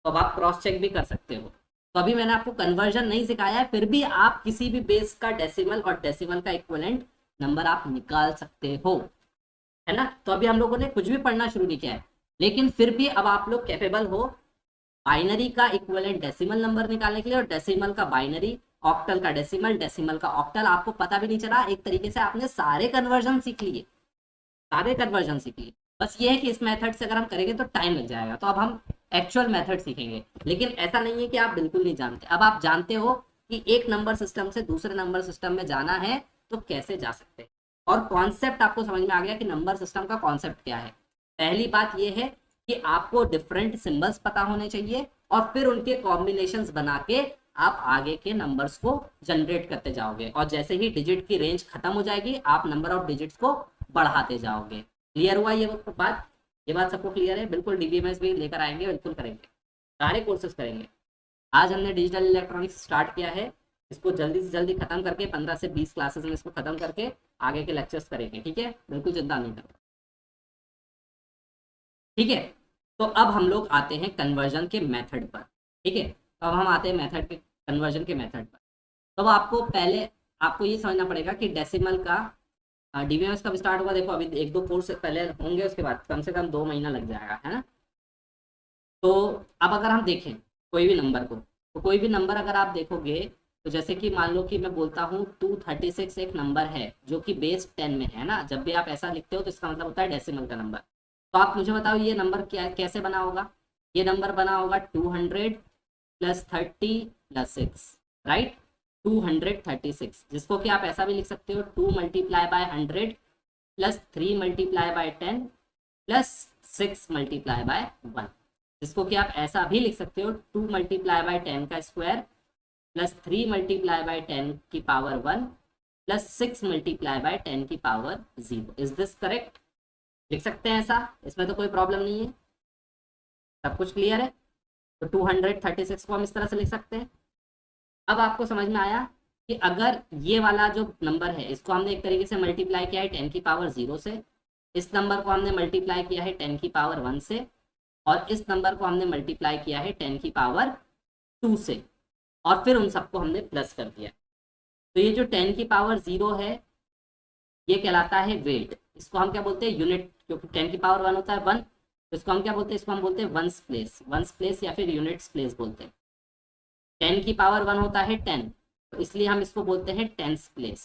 तो अब आप क्रॉस चेक भी कर सकते हो। तो अभी मैंने आपको कन्वर्जन नहीं सिखाया है, फिर भी आप किसी भी बेस का डेसिमल और डेसिमल का इक्विवेलेंट नंबर आप निकाल सकते हो, है ना। तो अभी हम लोगों ने कुछ भी पढ़ना शुरू नहीं किया है, लेकिन फिर भी अब आप लोग कैपेबल हो बाइनरी का इक्विवेलेंट डेसिमल नंबर निकालने के लिए, और डेसिमल का बाइनरी, ऑक्टल का डेसिमल, डेसिमल का ऑक्टल। आपको पता भी नहीं चला, एक तरीके से आपने सारे कन्वर्जन सीख लिए, सारे कन्वर्जन सीख लिए। बस ये है कि इस मेथड से अगर हम करेंगे तो टाइम लग जाएगा, तो अब हम एक्चुअल मेथड सीखेंगे। लेकिन ऐसा नहीं है कि आप बिल्कुल नहीं जानते, अब आप जानते हो कि एक नंबर सिस्टम से दूसरे नंबर सिस्टम में जाना है तो कैसे जा सकते हैं, और कॉन्सेप्ट आपको समझ में आ गया कि नंबर सिस्टम का कॉन्सेप्ट क्या है। पहली बात यह है कि आपको डिफरेंट सिंबल्स पता होने चाहिए, और फिर उनके कॉम्बिनेशंस बना के आप आगे के नंबर्स को जनरेट करते जाओगे, और जैसे ही डिजिट की रेंज खत्म हो जाएगी आप नंबर ऑफ डिजिट्स को बढ़ाते जाओगे। क्लियर हुआ ये बात? ये बात सबको क्लियर है? बिल्कुल डीबीएमएस भी लेकर आएंगे, बिल्कुल करेंगे, सारे कोर्सेज करेंगे। आज हमने डिजिटल इलेक्ट्रॉनिक्स स्टार्ट किया है, इसको जल्दी से जल्दी खत्म करके 15 से 20 क्लासेस में इसको खत्म करके आगे के लेक्चर्स करेंगे, ठीक है? बिल्कुल चिंता नहीं करो, ठीक है। तो अब हम लोग आते हैं कन्वर्जन के मेथड पर, ठीक है। तो अब हम आते हैं मेथड के कन्वर्जन के मेथड पर। तो आपको पहले आपको ये समझना पड़ेगा कि डेसिमल का डीबीएमएस कब स्टार्ट होगा। देखो अभी एक दो कोर्स पहले होंगे, उसके बाद कम से कम 2 महीना लग जाएगा, है ना। तो अब अगर हम देखें कोई भी नंबर को, तो कोई भी नंबर अगर आप देखोगे, तो जैसे कि मान लो कि मैं बोलता हूँ 236 एक नंबर है जो कि बेस 10 में है ना। जब भी आप ऐसा लिखते हो तो इसका मतलब होता है डेसिमल का नंबर। तो आप मुझे बताओ ये नंबर क्या कैसे बना होगा। ये नंबर बना होगा 200 + 30 + 6, राइट। 236, जिसको कि आप ऐसा भी लिख सकते हो 2 × 100 + 3 × 10 + 6 × 1, जिसको कि आप ऐसा भी लिख सकते हो 2 × 10 का स्क्वायर + 3 × 10 की पावर 1 + 6 × 10 की पावर 0। Is this correct? लिख सकते हैं ऐसा, इसमें तो कोई प्रॉब्लम नहीं है, सब कुछ क्लियर है। तो 236 को हम इस तरह से लिख सकते हैं। अब आपको समझ में आया कि अगर ये वाला जो नंबर है इसको हमने एक तरीके से मल्टीप्लाई किया है 10 की पावर 0 से, इस नंबर को हमने मल्टीप्लाई किया है 10 की पावर 1 से, और इस नंबर को हमने मल्टीप्लाई किया है 10 की पावर 2 से, और फिर उन सबको हमने प्लस कर दिया। तो ये जो 10 की पावर 0 है ये कहलाता है वेट। इसको हम क्या बोलते हैं? यूनिट, क्योंकि 10 की पावर 1 होता है 1, तो इसको हम क्या बोलते हैं? इसको हम बोलते हैं वंस प्लेस, वंस प्लेस या फिर यूनिट्स प्लेस बोलते हैं। 10 की पावर 1 होता है 10, तो इसलिए हम इसको बोलते हैं टेंस प्लेस।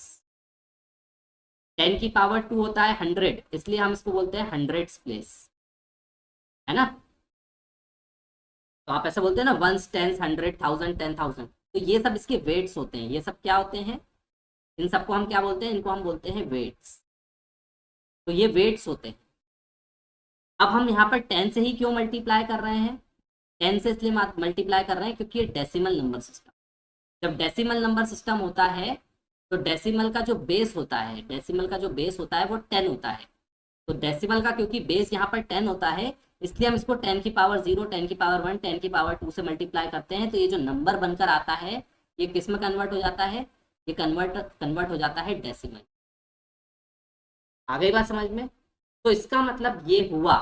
10 की पावर 2 होता है 100, इसलिए हम इसको बोलते हैं हंड्रेड्स प्लेस, है ना। तो आप ऐसे बोलते हैं ना वंस, टेंस, 100, 1000, 10,000, तो ये सब इसके वेट्स होते हैं। ये सब क्या होते हैं? इन सबको हम क्या बोलते हैं? इनको हम बोलते हैं वेट्स। तो ये वेट्स होते हैं। अब हम यहाँ पर 10 से ही क्यों मल्टीप्लाई कर रहे हैं? 10 से इसलिए मल्टीप्लाई कर रहे हैं क्योंकि ये डेसिमल नंबर सिस्टम, जब डेसिमल नंबर सिस्टम होता है तो डेसिमल का जो बेस होता है, डेसिमल का जो बेस होता है वो 10 होता है। तो डेसिमल का क्योंकि बेस यहाँ पर 10 होता है, इसलिए हम इसको 10 की पावर 0, 10 की पावर 1, 10 की पावर 2 से मल्टीप्लाई करते हैं। तो ये जो नंबर बनकर आता है ये किस में कन्वर्ट हो जाता है? ये कन्वर्ट हो जाता है डेसिमल। आ गई बात समझ में? तो इसका मतलब ये हुआ,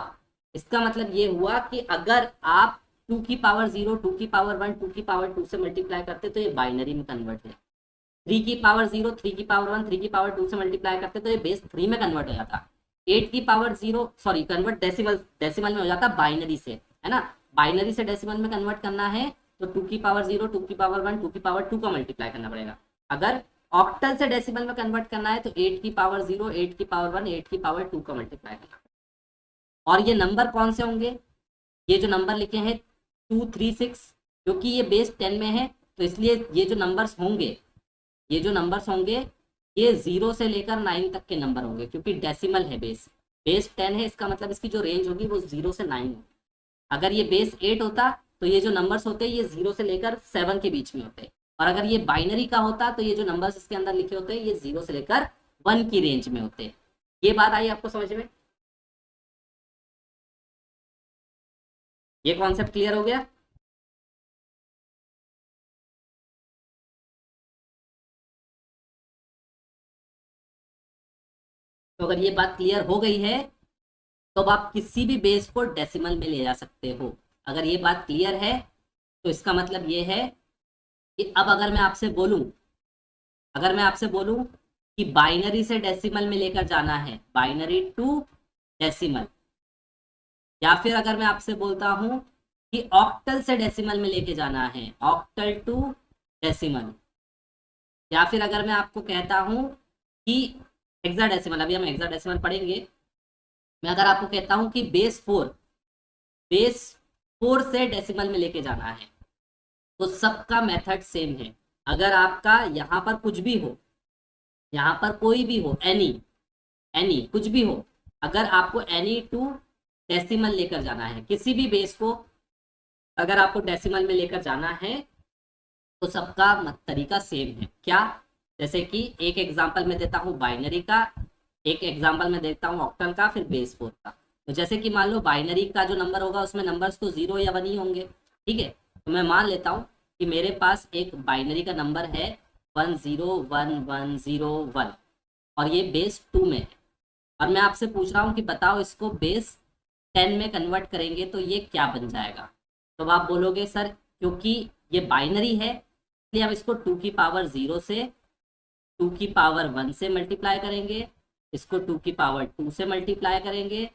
इसका मतलब ये हुआ कि अगर आप 2 की पावर 0, 2 की पावर 1, 2 की पावर 2 से मल्टीप्लाई करते तो ये बाइनरी में कन्वर्ट है। 3 की पावर 0, 3 की पावर 1, 3 की पावर 2 से मल्टीप्लाई करते तो ये बेस 3 में कन्वर्ट हो जाता। 8 की पावर 0, सॉरी कन्वर्ट डेसिमल में हो जाता बाइनरी से, है ना। बाइनरी से डेसिमल में कन्वर्ट करना है तो 2 की पावर 0, 2 की पावर 1, 2 की पावर 2 का मल्टीप्लाई करना पड़ेगा। अगर ऑक्टल से डेसिमल में कन्वर्ट करना है तो 8 की पावर 0, 8 की पावर 1, 8 की पावर 2 का मल्टीप्लाई करना। और ये नंबर कौन से होंगे? ये जो नंबर लिखे हैं 236, क्योंकि ये बेस 10 में है तो इसलिए ये जो नंबर्स होंगे, ये जो नंबर्स होंगे ये 0 से लेकर 9 तक के नंबर होंगे, क्योंकि डेसिमल है बेस, बेस 10 है, इसका मतलब इसकी जो रेंज होगी वो 0 से 9 होगी। अगर ये बेस 8 होता तो ये जो नंबर्स होते ये 0 से लेकर 7 के बीच में होते, और अगर ये बाइनरी का होता तो ये जो नंबर्स इसके अंदर लिखे होते ये 0 से लेकर 1 की रेंज में होते। ये बात आई आपको समझ में? ये कॉन्सेप्ट क्लियर हो गया? तो अगर ये बात क्लियर हो गई है तो अब आप किसी भी बेस को डेसिमल में ले जा सकते हो। अगर ये बात क्लियर है तो इसका मतलब ये है कि अब अगर मैं आपसे बोलूं, अगर मैं आपसे बोलूं कि बाइनरी से डेसिमल में लेकर जाना है, बाइनरी टू डेसिमल, या फिर अगर मैं आपसे बोलता हूं कि ऑक्टल से डेसिमल में लेके जाना है, ऑक्टल टू डेसिमल, या फिर अगर मैं आपको कहता हूं कि हेक्साडेसिमल, अभी हम हेक्साडेसिमल पढ़ेंगे, मैं अगर आपको कहता हूं कि बेस 4 से डेसिमल में लेके जाना है, तो सबका मेथड सेम है। अगर आपका यहाँ पर कुछ भी हो, यहाँ पर कोई भी हो, एनी एनी कुछ भी हो, अगर आपको एनी टू डेसिमल लेकर जाना है, किसी भी बेस को अगर आपको डेसिमल में लेकर जाना है तो सबका तरीका सेम है। क्या? जैसे कि एक एग्जांपल में देता हूँ बाइनरी का, एक एग्जांपल में देता हूँ ऑक्टल का, फिर बेस 4 का। तो जैसे कि मान लो बाइनरी का जो नंबर होगा उसमें नंबर्स तो 0 या 1 ही होंगे, ठीक है। तो मैं मान लेता हूँ कि मेरे पास एक बाइनरी का नंबर है 101101 और ये बेस 2 में है, और मैं आपसे पूछ रहा हूँ कि बताओ इसको बेस 10 में कन्वर्ट करेंगे तो ये क्या बन जाएगा। तो आप बोलोगे सर क्योंकि ये बाइनरी है इसलिए हम इसको 2 की पावर 0 से 2 की पावर 1 से मल्टीप्लाई करेंगे, इसको 2 की पावर 2 से मल्टीप्लाई करेंगे,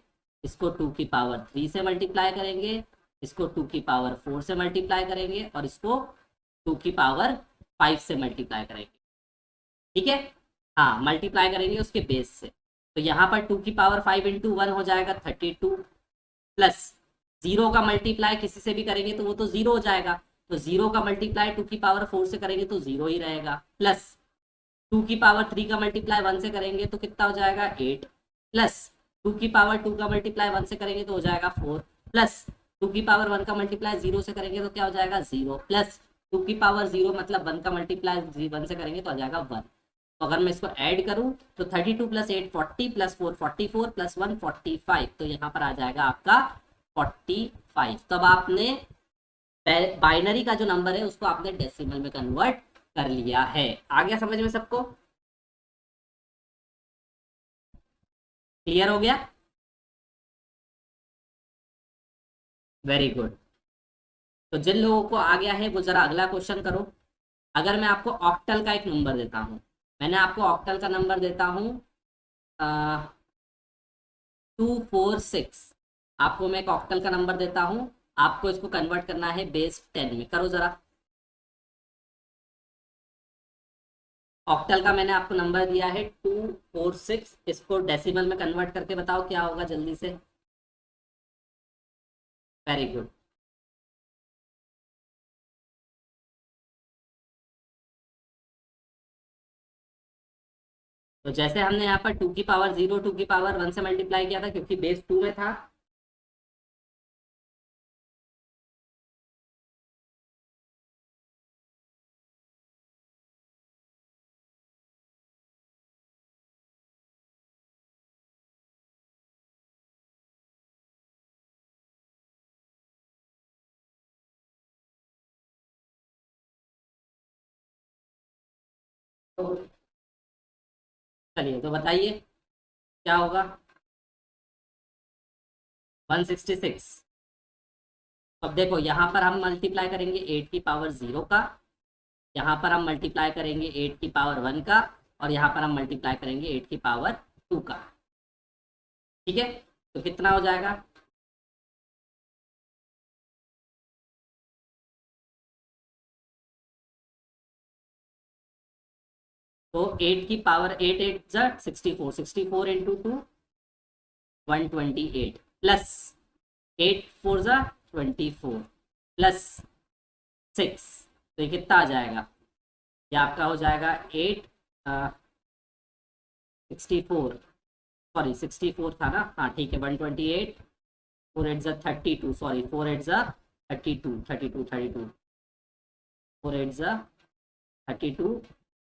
इसको 2 की पावर 3 से मल्टीप्लाई करेंगे, इसको 2 की पावर 4 से मल्टीप्लाई करेंगे, और इसको 2 की पावर 5 से मल्टीप्लाई करेंगे, ठीक है। हाँ, मल्टीप्लाई करेंगे उसके बेस से। तो यहाँ पर 2 की पावर 5 इंटू 1 हो जाएगा 32, प्लस 0 का मल्टीप्लाई किसी से भी करेंगे तो वो तो 0 हो जाएगा, तो 0 का मल्टीप्लाई 2 की पावर 4 से करेंगे तो 0 ही रहेगा, प्लस 2 की पावर 3 का मल्टीप्लाई 1 से करेंगे तो कितना हो जाएगा 8, प्लस 2 की पावर 2 का मल्टीप्लाई 1 से करेंगे तो हो जाएगा 4, प्लस 2 की पावर 1 का मल्टीप्लाई 0 से करेंगे तो क्या हो जाएगा 0, प्लस 2 की पावर 0 मतलब 1 का मल्टीप्लाई 1 से करेंगे तो आ जाएगा 1। तो अगर मैं इसको ऐड करूं तो 32 प्लस 8 40 प्लस 4 44 प्लस 1 45, तो यहाँ पर आ जाएगा आपका 45। तब आपने बाइनरी का जो नंबर है उसको आपने डेसिमल में कन्वर्ट कर लिया है। आ गया समझ में सबको? क्लियर हो गया? Very good. तो जिन लोगों को आ गया है वो जरा अगला क्वेश्चन करो। अगर मैं आपको ऑक्टल का एक नंबर देता हूं, मैंने आपको ऑक्टल का नंबर देता हूं 246, आपको मैं एक ऑक्टल का नंबर देता हूं, आपको इसको कन्वर्ट करना है बेस 10 में। करो जरा। ऑक्टल का मैंने आपको नंबर दिया है 246, इसको डेसिमल में कन्वर्ट करके बताओ क्या होगा जल्दी से। Very good. तो जैसे हमने यहाँ पर 2 की पावर 0 2 की पावर 1 से मल्टीप्लाई किया था क्योंकि बेस 2 में था, तो चलिए तो बताइए क्या होगा। 166। अब देखो यहाँ पर हम मल्टीप्लाई करेंगे 8 की पावर 0 का, यहाँ पर हम मल्टीप्लाई करेंगे 8 की पावर 1 का, और यहाँ पर हम मल्टीप्लाई करेंगे 8 की पावर 2 का, ठीक है। तो कितना हो जाएगा? तो 8 की पावर 8 8 जा 64, 64 इंटू 2 128, प्लस 8 4 जा 124 प्लस 6, तो ये कितना आ जाएगा, ये आपका हो जाएगा 64, सॉरी 64 था ना, हाँ ठीक है, 128, 4 8 जा 32, सॉरी 4 8 जा 32, 32 32, 4 8 जा 32,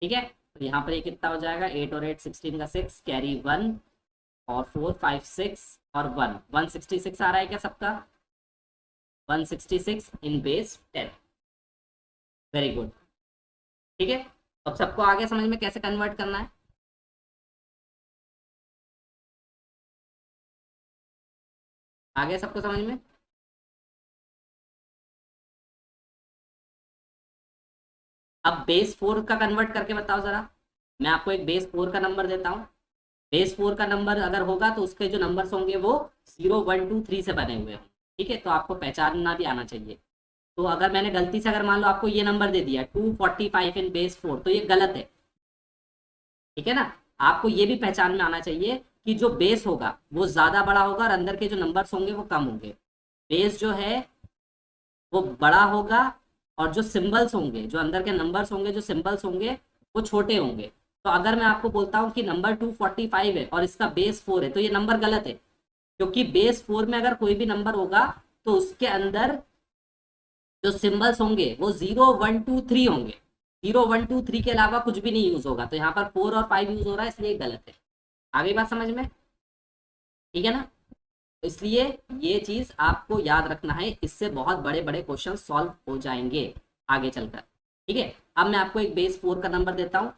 ठीक है। तो यहाँ पर ये कितना हो जाएगा, 8 और 8 16 का 6, कैरी 1 और 4 5 6 और 1 166 आ रहा है क्या सबका, 166 इन बेस 10, वेरी गुड, ठीक है। अब सबको आगे समझ में कैसे कन्वर्ट करना है, आगे सबको समझ में। अब बेस 4 का कन्वर्ट करके बताओ जरा, मैं आपको एक बेस 4 का नंबर देता हूँ। बेस 4 का नंबर अगर होगा तो उसके जो नंबर्स होंगे वो 0 1 2 3 से बने हुए हैं, ठीक है, तो आपको पहचानना भी आना चाहिए। तो अगर मैंने गलती से अगर मान लो आपको ये नंबर दे दिया 245 इन बेस 4, तो ये गलत है, ठीक है ना। आपको ये भी पहचान में आना चाहिए कि जो बेस होगा वो ज्यादा बड़ा होगा और अंदर के जो नंबर्स होंगे वो कम होंगे। बेस जो है वो बड़ा होगा और जो सिंबल्स होंगे, जो अंदर के नंबर्स होंगे, जो सिंबल्स होंगे वो छोटे होंगे। तो अगर मैं आपको बोलता हूँ कि नंबर 245 है और इसका बेस 4 है, तो ये नंबर गलत है, क्योंकि बेस 4 में अगर कोई भी नंबर होगा तो उसके अंदर जो सिंबल्स होंगे वो 0 1 2 3 होंगे, 0 1 2 3 के अलावा कुछ भी नहीं यूज होगा। तो यहाँ पर 4 और 5 यूज हो रहा है, इसलिए गलत है। आगे बात समझ में, ठीक है ना। इसलिए ये चीज आपको याद रखना है, इससे बहुत बड़े बड़े क्वेश्चन सॉल्व हो जाएंगे आगे चलकर, ठीक है। अब मैं आपको एक बेस 4 का नंबर देता हूँ,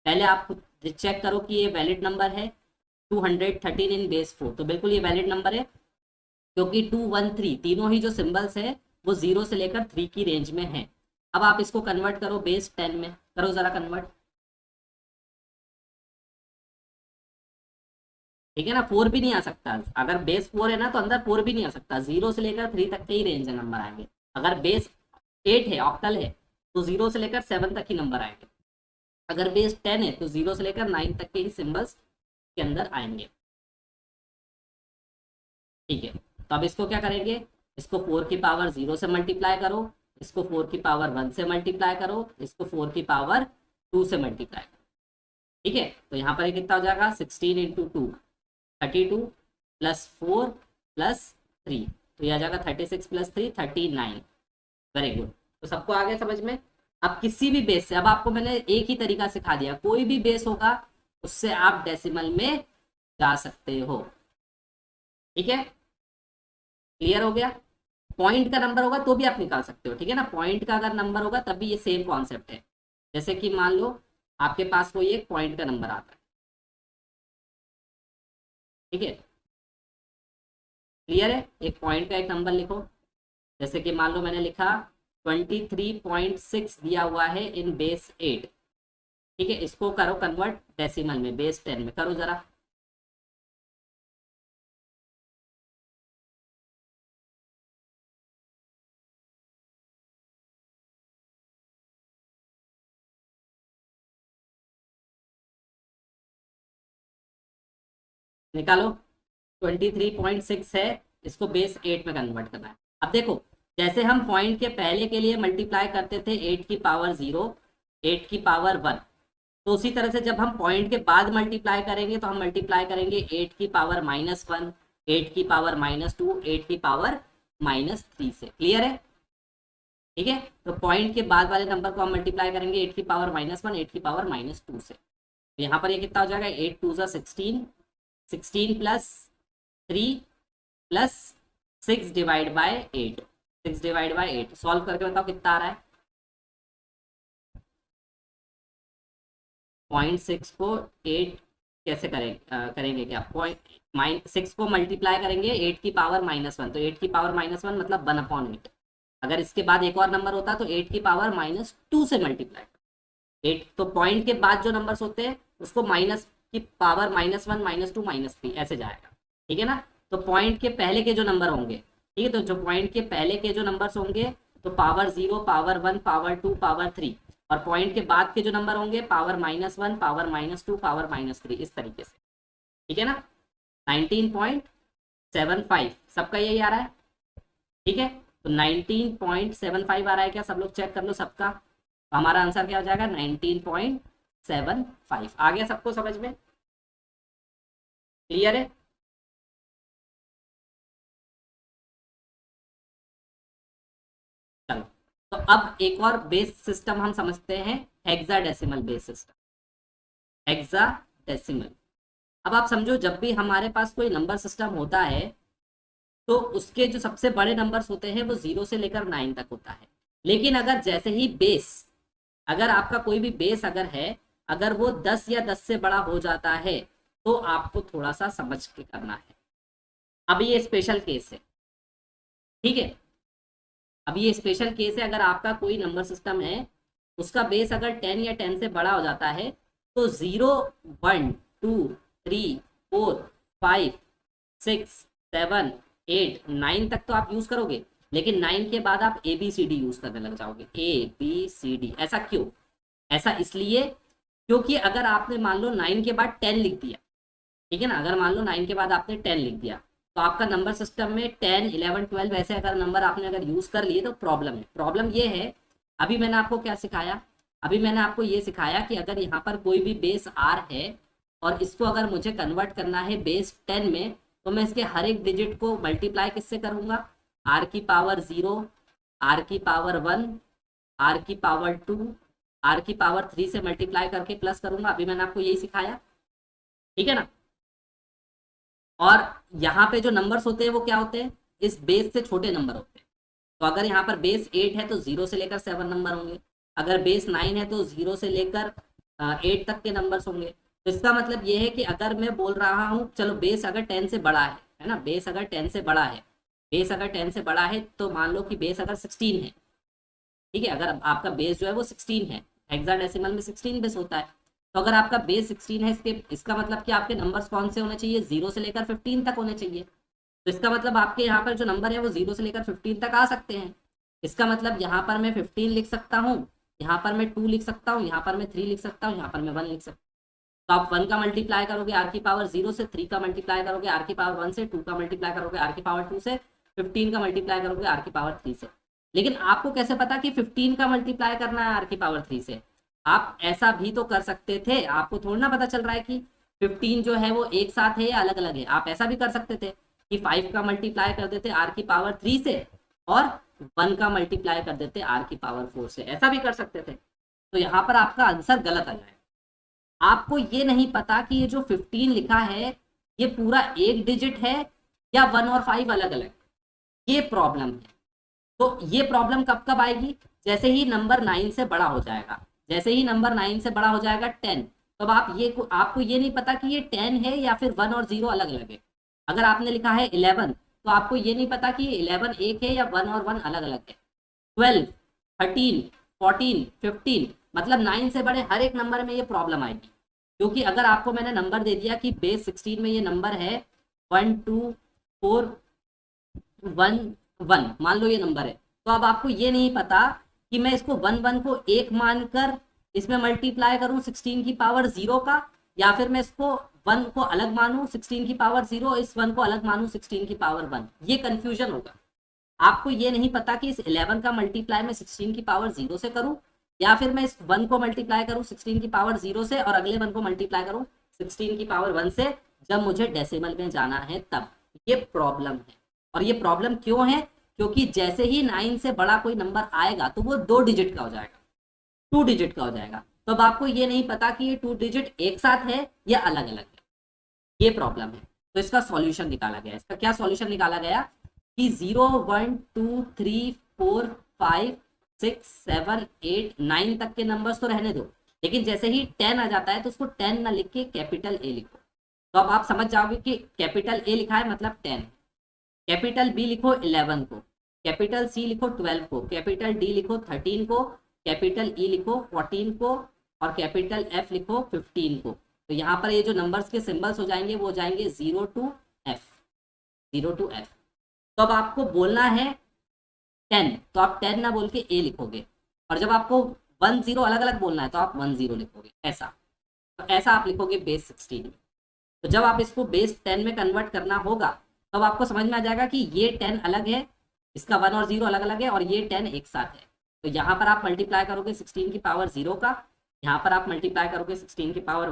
पहले आप चेक करो कि ये वैलिड नंबर है। 213 इन बेस 4, तो बिल्कुल ये वैलिड नंबर है, क्योंकि 2 1 3 तीनों ही जो सिंबल्स है वो 0 से लेकर 3 की रेंज में है। अब आप इसको कन्वर्ट करो बेस 10 में, करो जरा कन्वर्ट, ठीक है ना। 4 भी नहीं आ सकता, अगर बेस 4 है ना तो अंदर 4 भी नहीं आ सकता, 0 से लेकर 3 तक के ही रेंज में नंबर आएंगे। अगर बेस 8 है, ऑक्टल है, तो 0 से लेकर 7 तक ही नंबर आएंगे। अगर बेस 10 है तो 0 से लेकर 9 तक के ही सिंबल्स के अंदर आएंगे, ठीक है। तो अब इसको क्या करेंगे, इसको 4 की पावर 0 से मल्टीप्लाई करो, इसको 4 की पावर 1 से मल्टीप्लाई करो, इसको 4 की पावर 2 से मल्टीप्लाई करो, ठीक है। तो यहाँ पर कितना हो जाएगा, 16 इंटू 2 32 प्लस 4 प्लस 3, तो यह आ जाएगा 36 प्लस 3 39, वेरी गुड। तो सबको आगे समझ में। अब किसी भी बेस से, अब आपको मैंने एक ही तरीका सिखा दिया, कोई भी बेस होगा उससे आप डेसिमल में जा सकते हो, ठीक है, क्लियर हो गया। पॉइंट का नंबर होगा तो भी आप निकाल सकते हो, ठीक है ना। पॉइंट का अगर नंबर होगा तब भी ये सेम कॉन्सेप्ट है। जैसे कि मान लो आपके पास कोई एक पॉइंट का नंबर आता है, ठीक है, क्लियर है। एक पॉइंट का एक नंबर लिखो, जैसे कि मान लो मैंने लिखा 23.6 दिया हुआ है इन बेस 8, ठीक है। इसको करो कन्वर्ट डेसिमल में, बेस 10 में करो जरा, निकालो। 23.6 है, इसको बेस 8 में कन्वर्ट करना है। अब देखो, जैसे हम पॉइंट के पहले के लिए मल्टीप्लाई करते थे 8 की पावर 0 8 की पावर 1, तो उसी तरह से जब हम पॉइंट के बाद मल्टीप्लाई करेंगे तो हम मल्टीप्लाई करेंगे 8 की पावर -1 8 की पावर -2 8 की पावर -3 से, क्लियर है, ठीक है। तो पॉइंट के बाद वाले नंबर को हम मल्टीप्लाई करेंगे 8 की पावर -1 8 की पावर -2 से। तो यहाँ पर ये कितना हो जाएगा, 8 2 16 16 plus 3 plus 6 divide by 8, 6 divide by 8 solve करके बताओ कितना आ रहा है। 0.6 को 8 कैसे करेंगे क्या, 6 को मल्टीप्लाई करेंगे 8 की पावर -1, तो 8 की पावर -1 मतलब 1/8। अगर इसके बाद एक और नंबर होता तो 8 की पावर -2 से मल्टीप्लाई, 8 तो पॉइंट के बाद जो नंबर्स होते हैं उसको माइनस की पावर -1 -2 -3 ऐसे जाएगा, ठीक है ना। तो पॉइंट के पहले के जो नंबर होंगे, ठीक है, तो जो पॉइंट के पहले के जो नंबर्स होंगे तो पावर 0 पावर 1 पावर 2 पावर 3, और पॉइंट के बाद के जो नंबर होंगे पावर -1 पावर -2 पावर -3, इस तरीके से, ठीक है ना। 19.75 सबका यही आ रहा है, ठीक है। तो 19.75 आ रहा है क्या, सब लोग चेक कर लो सबका। तो हमारा आंसर क्या हो जाएगा, 19.75। आ गया सबको समझ में, क्लियर है। चलो, तो अब एक और बेस सिस्टम हम समझते हैं, हेक्साडेसिमल बेस सिस्टम। हेक्साडेसिमल, अब आप समझो जब भी हमारे पास कोई नंबर सिस्टम होता है तो उसके जो सबसे बड़े नंबर्स होते हैं वो 0 से लेकर 9 तक होता है। लेकिन अगर जैसे ही बेस, अगर आपका कोई भी बेस अगर है, अगर वो 10 या 10 से बड़ा हो जाता है तो आपको थोड़ा सा समझ के करना है। अब ये स्पेशल केस है, ठीक है। अब ये स्पेशल केस है, अगर आपका कोई नंबर सिस्टम है, उसका बेस अगर 10 या 10 से बड़ा हो जाता है तो 0, 1, 2, 3, 4, 5, 6, 7, 8, 9 तक तो आप यूज करोगे, लेकिन 9 के बाद आप ABCD यूज करने लग जाओगे। ABCD, ऐसा क्यों? ऐसा इसलिए क्योंकि अगर आपने मान लो 9 के बाद 10 लिख दिया, ठीक है ना, अगर मान लो 9 के बाद आपने 10 लिख दिया तो आपका नंबर सिस्टम में 10, 11, 12 ऐसे अगर नंबर आपने अगर यूज कर लिए तो प्रॉब्लम है। प्रॉब्लम ये है, अभी मैंने आपको क्या सिखाया, अभी मैंने आपको ये सिखाया कि अगर यहाँ पर कोई भी बेस R है और इसको अगर मुझे कन्वर्ट करना है बेस 10 में, तो मैं इसके हर एक डिजिट को मल्टीप्लाई किससे करूंगा, R की पावर 0, R की पावर 1, R की पावर 2, R की पावर 3 से मल्टीप्लाई करके प्लस करूंगा। अभी मैंने आपको यही सिखाया, ठीक है ना। और यहाँ पे जो नंबर्स होते हैं वो क्या होते हैं, इस बेस से छोटे नंबर होते हैं। तो अगर यहाँ पर बेस 8 है तो 0 से लेकर 7 नंबर होंगे, अगर बेस 9 है तो 0 से लेकर 8 तक के नंबर्स होंगे। तो इसका मतलब ये है कि अगर मैं बोल रहा हूँ, चलो बेस अगर 10 से बड़ा है ना, बेस अगर 10 से बड़ा है, बेस अगर 10 से बड़ा है तो मान लो कि बेस अगर 16 है, ठीक है, अगर आपका बेस जो है वो 16 है, हेक्साडेसिमल में 16 बेस होता है, तो अगर आपका बेस 16 है, इसका मतलब कि आपके नंबर्स कौन से होने चाहिए, 0 से लेकर 15 तक होने चाहिए। तो इसका मतलब आपके यहाँ पर जो नंबर है वो 0 से लेकर 15 तक आ सकते हैं। इसका मतलब यहाँ पर मैं 15 लिख सकता हूँ, यहाँ पर मैं 2 लिख सकता हूँ, यहाँ पर मैं 3 लिख सकता हूँ, यहाँ पर मैं 1 लिख सकता हूँ। तो आप 1 का मल्टीप्लाई करोगे R की पावर 0 से, 3 का मल्टीप्लाई करोगे R की पावर 1 से, 2 का मल्टीप्लाई करोगे R की पावर 2 से, 15 का मल्टीप्लाई करोगे R की पावर 3 से। लेकिन आपको कैसे पता कि 15 का मल्टीप्लाई करना है R की पावर 3 से? आप ऐसा भी तो कर सकते थे, आपको थोड़ा ना पता चल रहा है कि 15 जो है वो एक साथ है या अलग अलग है। आप ऐसा भी कर सकते थे कि 5 का मल्टीप्लाई कर देते R की पावर 3 से और 1 का मल्टीप्लाई कर देते R की पावर 4 से, ऐसा भी कर सकते थे। तो यहाँ पर आपका आंसर गलत आ जाएगा। आपको ये नहीं पता कि ये जो 15 लिखा है ये पूरा एक डिजिट है या 1 और 5 अलग अलग, ये प्रॉब्लम है। तो ये प्रॉब्लम कब कब आएगी, जैसे ही नंबर 9 से बड़ा हो जाएगा, जैसे ही नंबर 9 से बड़ा हो जाएगा 10, तब आपको ये नहीं पता कि ये 10 है या फिर 1 और 0 अलग अलग है। अगर आपने लिखा है 11 तो आपको ये नहीं पता कि 11 एक है या 1 और 1 अलग अलग है। 12, 13, 14, 15, मतलब 9 से बड़े हर एक नंबर में ये प्रॉब्लम आएगी। क्योंकि अगर आपको मैंने नंबर दे दिया कि बेस 16 में ये नंबर है 1, 2, 4, 1, 1, मान लो ये नंबर है, तो अब आपको ये नहीं पता कि मैं इसको 1, 1 को एक मानकर इसमें मल्टीप्लाई करूं 16 की पावर 0 का, या फिर मैं इसको 1 को अलग मानूं 16 की पावर 0, इस 1 को अलग मानूं 16 की पावर 1। ये कंफ्यूजन होगा। आपको ये नहीं पता कि इस 11 का मल्टीप्लाई मैं 16 की पावर 0 से करूं, या फिर मैं इस 1 को मल्टीप्लाई करूं 16 की पावर 0 से और अगले 1 को मल्टीप्लाई करूं 16 की पावर 1 से, जब मुझे डेसिमल में जाना है तब। ये प्रॉब्लम है। और ये प्रॉब्लम क्यों है, क्योंकि जैसे ही 9 से बड़ा कोई नंबर आएगा तो वो 2 डिजिट का हो जाएगा, 2 डिजिट का हो जाएगा। तो अब आपको ये नहीं पता कि ये 2 डिजिट एक साथ है या अलग अलग है, ये प्रॉब्लम है। तो इसका सॉल्यूशन निकाला गया। इसका क्या सॉल्यूशन निकाला गया कि 0, 1, 2, 3, 4, 5, 6, 7, 8, 9 तक के नंबर्स तो रहने दो, लेकिन जैसे ही 10 आ जाता है तो उसको 10 ना लिख के कैपिटल ए लिखो। तो अब आप समझ जाओगे कि कैपिटल ए लिखा है मतलब 10, कैपिटल बी लिखो 11 को, कैपिटल सी लिखो 12 को, कैपिटल डी लिखो 13 को, कैपिटल ई लिखो 14 को और कैपिटल एफ लिखो 15 को। तो यहाँ पर ये जो नंबर्स के सिंबल्स हो जाएंगे वो हो जाएंगे 0 to F, 0 to F। तो अब आपको बोलना है 10, तो आप 10 ना बोल के ए लिखोगे, और जब आपको 1, 0 अलग अलग बोलना है तो आप 1, 0 लिखोगे, ऐसा। तो ऐसा आप लिखोगे बेस 16 में। तो जब आप इसको बेस 10 में कन्वर्ट करना होगा तब आपको समझ में आ जाएगा कि ये 10 अलग है इसका 1 और 0 अलग अलग है और ये 10 एक साथ है। तो यहाँ पर आप मल्टीप्लाई करोगे 16 की पावर 0 का, यहाँ पर आप मल्टीप्लाई करोगे 16 की पावर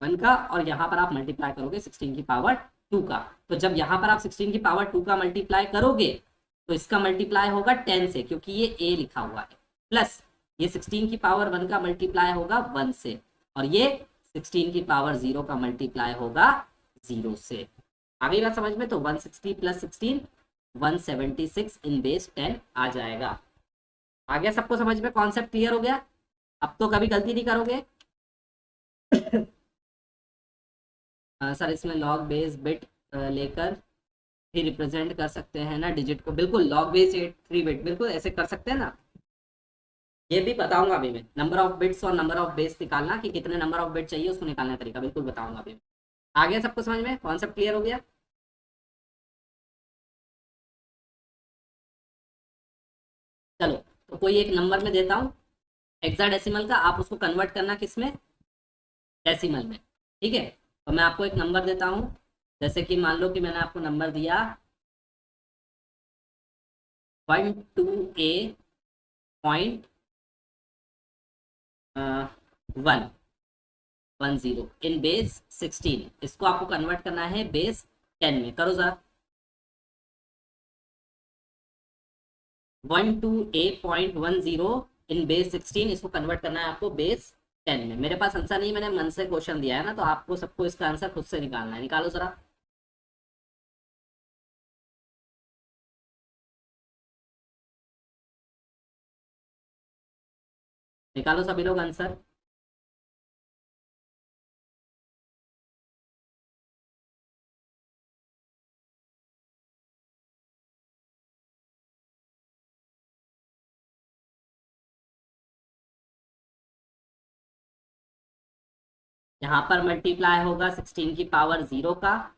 1 का, और यहाँ पर आप मल्टीप्लाई करोगे 16 की पावर 2 का। तो जब यहाँ पर आप 16 की पावर 2 का मल्टीप्लाई करोगे तो इसका मल्टीप्लाई होगा 10 से, क्योंकि ये a लिखा हुआ है, प्लस ये 16 की पावर 1 का मल्टीप्लाई होगा 1 से, और ये 16 की पावर 0 का मल्टीप्लाई होगा 0 से। आ गई बात समझ में? तो 160 प्लस 16 176 इन बेस 10 आ जाएगा। आ गया सबको समझ में? कॉन्सेप्ट क्लियर हो गया? अब तो कभी गलती नहीं करोगे। सर इसमें लॉग बेस बिट लेकर भी रिप्रेजेंट कर सकते हैं ना डिजिट को? बिल्कुल, लॉग बेस 3 बिट बिल्कुल ऐसे कर सकते हैं ना। ये भी बताऊंगा अभी मैं, नंबर ऑफ बिट्स और नंबर ऑफ बेस निकालना कि कितने नंबर ऑफ बिट चाहिए उसको निकालने का तरीका बिल्कुल बताऊंगा अभी। आ गया सबको समझ में? कॉन्सेप्ट क्लियर हो गया? चलो, तो कोई एक नंबर में देता हूँ हेक्साडेसिमल का, आप उसको कन्वर्ट करना किस में? डेसिमल में। ठीक है, तो मैं आपको एक नंबर देता हूँ, जैसे कि मान लो कि मैंने आपको नंबर दिया 12a.110 इन बेस 16। इसको आपको कन्वर्ट करना है बेस 10 में। करो जरा। 12a.10 इन बेस 16, इसको कन्वर्ट करना है आपको बेस 10 में। मेरे पास आंसर नहीं, मैंने मन से क्वेश्चन दिया है ना, तो आपको सबको इसका आंसर खुद से निकालना है। निकालो जरा। निकालो सभी लोग आंसर। यहाँ पर मल्टीप्लाई होगा 16 की पावर 0 का,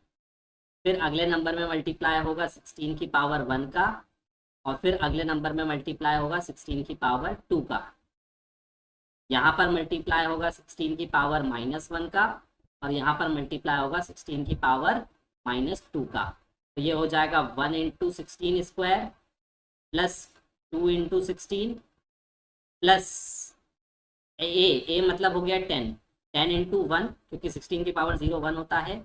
फिर अगले नंबर में मल्टीप्लाई होगा 16 की पावर 1 का, और फिर अगले नंबर में मल्टीप्लाई होगा 16 की पावर 2 का। यहाँ पर मल्टीप्लाई होगा 16 की पावर -1 का, और यहाँ पर मल्टीप्लाई होगा 16 की पावर -2 का। तो ये हो जाएगा 1 into 16 square plus 2 into 16 plus A मतलब हो गया 10 इंटू 1, क्योंकि 16 की पावर 0 1 होता है,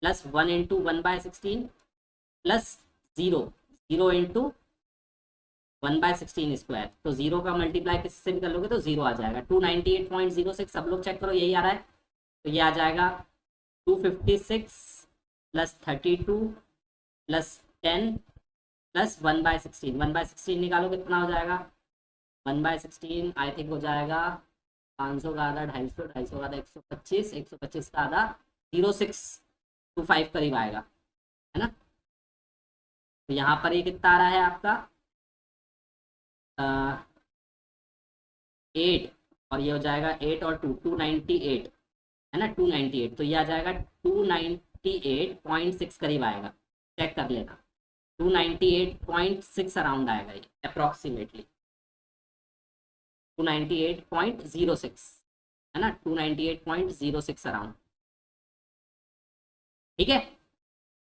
plus 1 into 1/16 plus 0 into 1/16 square. तो 0 का मल्टीप्लाई किससे भी कर लोगे तो 0 आ जाएगा। 298.06 सब लोग चेक करो, यही आ रहा है। तो ये आ जाएगा 256 प्लस 32 प्लस 10 प्लस 1/16। 1/16 निकालो कितना हो जाएगा? 1/16 आई थिंक हो जाएगा 500 का आधा 250, 250 का आधा 125, 125 का आधा 0625 करीब आएगा, है ना। तो यहाँ पर ये कितना आ रहा है आपका 8, और ये हो जाएगा 8 और 298, है ना, 298। तो ये आ जाएगा 298.6 करीब आएगा, चेक कर लेना। 298.6 अराउंड आएगा ये अप्रोक्सीमेटली, 298.06, है ना, 298.06 अराउंड। ठीक है,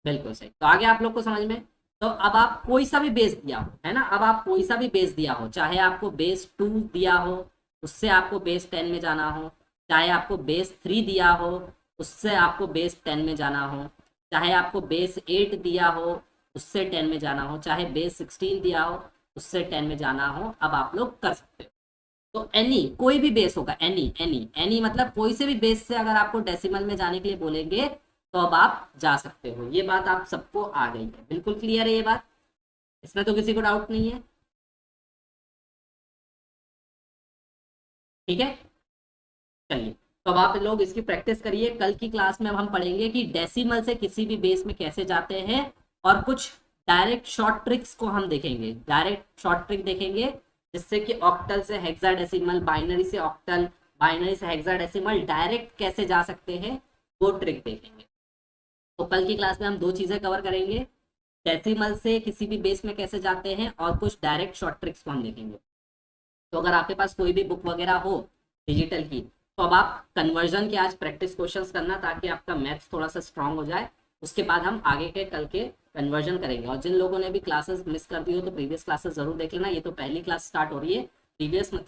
बिल्कुल सही। तो आगे आप लोग को समझ में। तो अब आप कोई सा भी बेस दिया हो, है ना, अब आप कोई सा भी बेस दिया हो, चाहे आपको बेस 2 दिया हो उससे आपको बेस 10 में जाना हो, चाहे आपको बेस 3 दिया हो उससे आपको बेस 10 में जाना हो, चाहे आपको बेस 8 दिया हो उससे 10 में जाना हो, चाहे बेस 16 दिया हो उससे 10 में जाना हो, अब आप लोग कर सकते हो। तो एनी कोई भी बेस होगा, एनी एनी एनी मतलब कोई से भी बेस से अगर आपको डेसिमल में जाने के लिए बोलेंगे तो अब आप जा सकते हो। ये बात आप सबको आ गई है, बिल्कुल क्लियर है ये बात, इसमें तो किसी को डाउट नहीं है। ठीक है, चलिए, तो अब आप लोग इसकी प्रैक्टिस करिए। कल की क्लास में अब हम पढ़ेंगे कि डेसिमल से किसी भी बेस में कैसे जाते हैं, और कुछ डायरेक्ट शॉर्ट ट्रिक्स को हम देखेंगे, डायरेक्ट शॉर्ट ट्रिक देखेंगे, जिससे कि ऑक्टल से हेक्साडेसिमल, बाइनरी से ऑक्टल, बाइनरी से हेक्साडेसिमल डायरेक्ट कैसे जा सकते हैं वो ट्रिक देखेंगे। तो कल की क्लास में हम 2 चीजें कवर करेंगे, डेसिमल से किसी भी बेस में कैसे जाते हैं और कुछ डायरेक्ट शॉर्ट ट्रिक्स को हम देखेंगे। तो अगर आपके पास कोई भी बुक वगैरह हो डिजिटल की, तो अब आप कन्वर्जन के आज प्रैक्टिस क्वेश्चंस करना, ताकि आपका मैथ्स थोड़ा सा स्ट्रांग हो जाए। उसके बाद हम आगे के कल के कन्वर्जन करेंगे। और जिन लोगों ने भी क्लासेस मिस कर दी हो तो प्रीवियस क्लासेस जरूर देख लेना। ये तो पहली क्लास स्टार्ट हो रही है, प्रीवियस मतलब